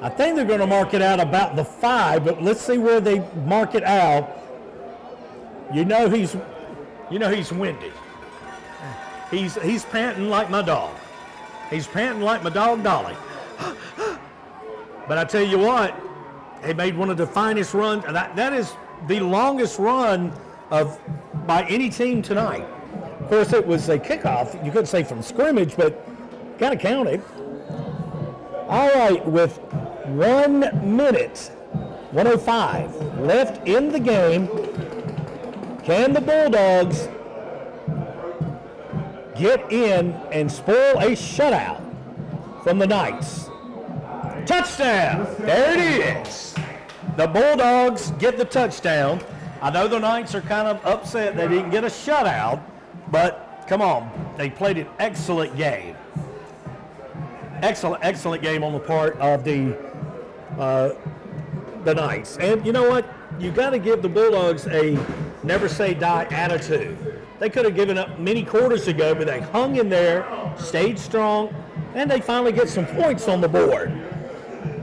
I think they're going to mark it out about the 5, but let's see where they mark it out. You know he's windy. He's panting like my dog. He's panting like my dog Dolly. But I tell you what, he made one of the finest runs. That is the longest run by any team tonight. Of course, it was a kickoff. You couldn't say from scrimmage, but got to count it. All right, with 1 minute, 1:05 left in the game, can the Bulldogs get in and spoil a shutout from the Knights? Touchdown! There it is. The Bulldogs get the touchdown. I know the Knights are kind of upset they didn't get a shutout, but come on, they played an excellent game. Excellent game on the part of the Knights. And you know what? You got to give the Bulldogs a never say die attitude. They could have given up many quarters ago, but they hung in there, stayed strong, and they finally get some points on the board.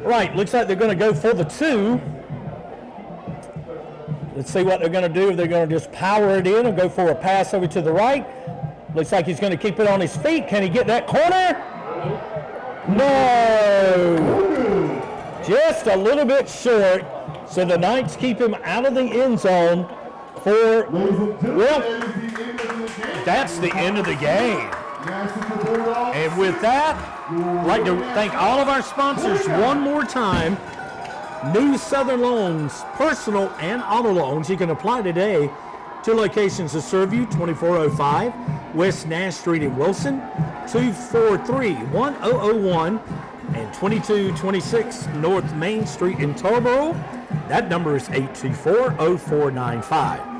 Right, looks like they're going to go for the 2. Let's see what they're going to do. If they're going to just power it in and go for a pass over to the right. Looks like he's going to keep it on his feet. Can he get that corner? No! Just a little bit short. So the Knights keep him out of the end zone for, well, that's the end of the game. And with that, I'd like to thank all of our sponsors one more time. New Southern Loans, personal and auto loans. You can apply today. 2 locations to serve you, 2405 West Nash Street in Wilson, 243-1001, and 2226 North Main Street in Tarboro. That number is 824-0495.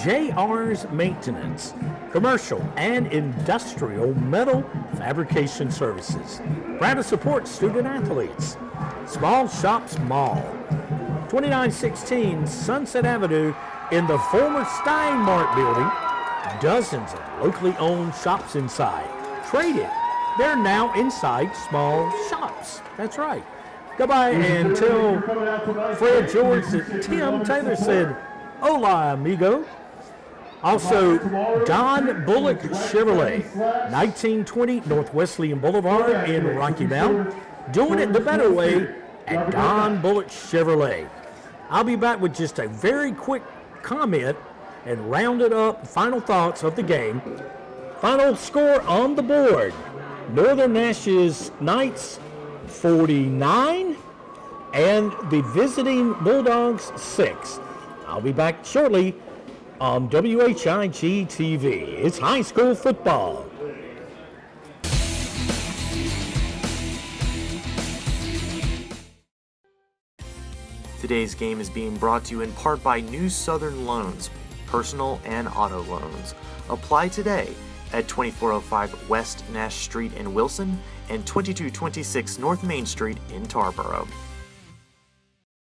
JR's Maintenance, commercial and industrial metal fabrication services. Proud to support student athletes. Small Shops Mall, 2916 Sunset Avenue in the former Steinmart building. Dozens of locally owned shops inside. Traded. They're now inside Small Shops. That's right. Go by and tell Fred George that Tim Taylor said, "Hola, amigo." Also, Don Bullock Chevrolet, 1920 North Wesleyan Boulevard in Rocky Mount. Doing it the better way at Don Bullock Chevrolet. I'll be back with just a very quick comment and rounded up final thoughts of the game. Final score on the board. Northern Nash's Knights 49 and the visiting Bulldogs 6. I'll be back shortly on WHIG TV. It's high school football. Today's game is being brought to you in part by New Southern Loans, personal and auto loans. Apply today at 2405 West Nash Street in Wilson and 2226 North Main Street in Tarboro.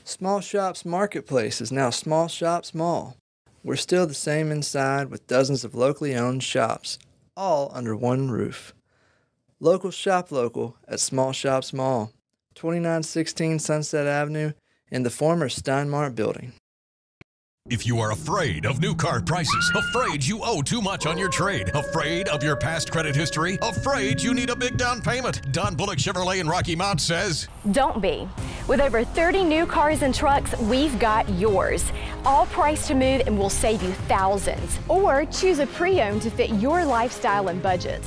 Small Shops Marketplace is now Small Shops Mall. We're still the same inside with dozens of locally owned shops, all under one roof. Local shop local at Small Shops Mall, 2916 Sunset Avenue in the former Steinmart building. If you are afraid of new car prices, afraid you owe too much on your trade, afraid of your past credit history, afraid you need a big down payment, Don Bullock Chevrolet in Rocky Mount says, Don't be. With over 30 new cars and trucks, we've got yours. All priced to move and will save you thousands. Or choose a pre-owned to fit your lifestyle and budget.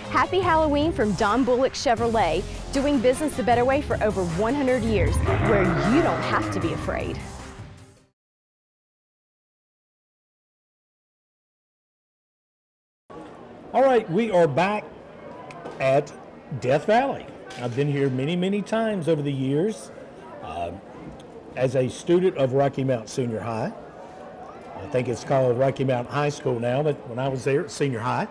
Happy Halloween from Don Bullock Chevrolet, doing business the better way for over 100 years, where you don't have to be afraid. All right, we are back at Death Valley. I've been here many, many times over the years as a student of Rocky Mount Senior High. I think it's called Rocky Mount High School now, but when I was there at Senior High.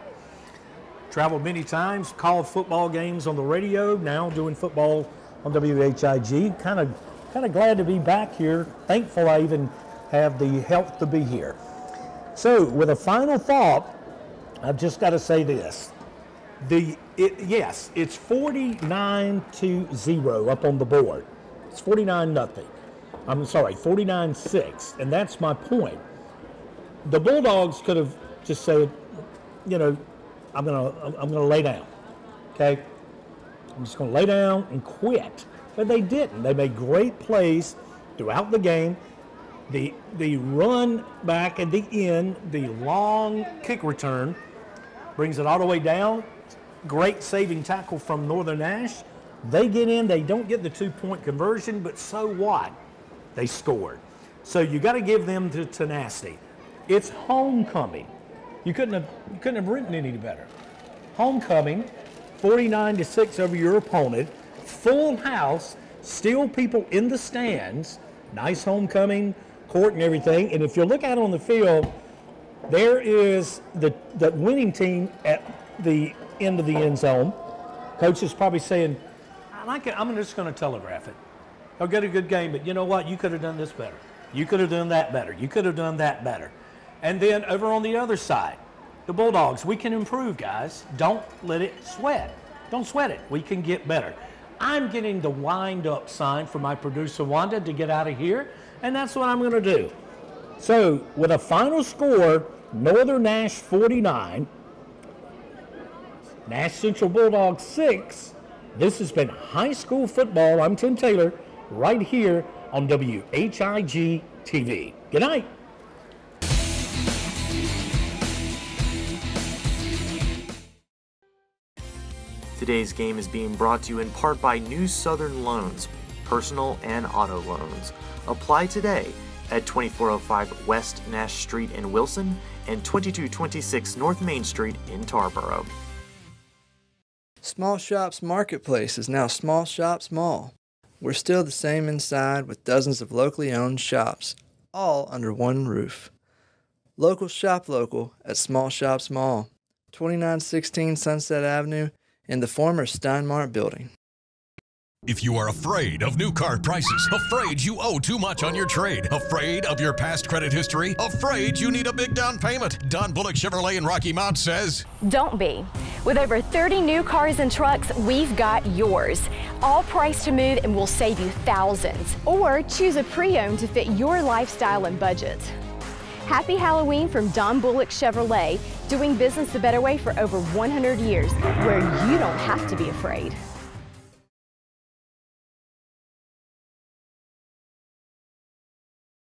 Traveled many times, called football games on the radio, now doing football on WHIG. Kind of glad to be back here. Thankful I even have the health to be here. So with a final thought, I've just got to say this. Yes, it's 49-0 up on the board. It's 49-0. I'm sorry, 49-6, and that's my point. The Bulldogs could have just said, you know, I'm gonna lay down. Okay, I'm just gonna lay down and quit. But they didn't. They made great plays throughout the game. The run back at the end, the long kick return, brings it all the way down. Great saving tackle from Northern Nash. They get in, they don't get the 2-point conversion, but so what? They scored. So you got to give them the tenacity. It's homecoming. You couldn't have written any better. Homecoming, 49-6 over your opponent, full house, still people in the stands, nice homecoming court and everything. And if you look out on the field, there is the winning team at the end of the end zone. Coach is probably saying, I'm just going to telegraph it. They'll get a good game, but you know what? You could have done this better. You could have done that better. You could have done that better. And then over on the other side, the Bulldogs, we can improve, guys. Don't let it sweat. Don't sweat it. We can get better. I'm getting the wind-up sign from my producer, Wanda, to get out of here, and that's what I'm going to do. So, with a final score, Northern Nash 49, Nash Central Bulldogs 6, this has been high school football. I'm Tim Taylor, right here on WHIG TV. Good night. Today's game is being brought to you in part by New Southern Loans, personal and auto loans. Apply today at 2405 West Nash Street in Wilson and 2226 North Main Street in Tarboro. Small Shops Marketplace is now Small Shops Mall. We're still the same inside with dozens of locally owned shops, all under one roof. Local shop local at Small Shops Mall, 2916 Sunset Avenue, in the former Steinmart building. If you are afraid of new car prices, afraid you owe too much on your trade, afraid of your past credit history, afraid you need a big down payment, Don Bullock Chevrolet in Rocky Mount says, Don't be. With over 30 new cars and trucks, we've got yours. All priced to move and we'll save you thousands. Or choose a pre-owned to fit your lifestyle and budget. Happy Halloween from Don Bullock Chevrolet, doing business the better way for over 100 years, where you don't have to be afraid.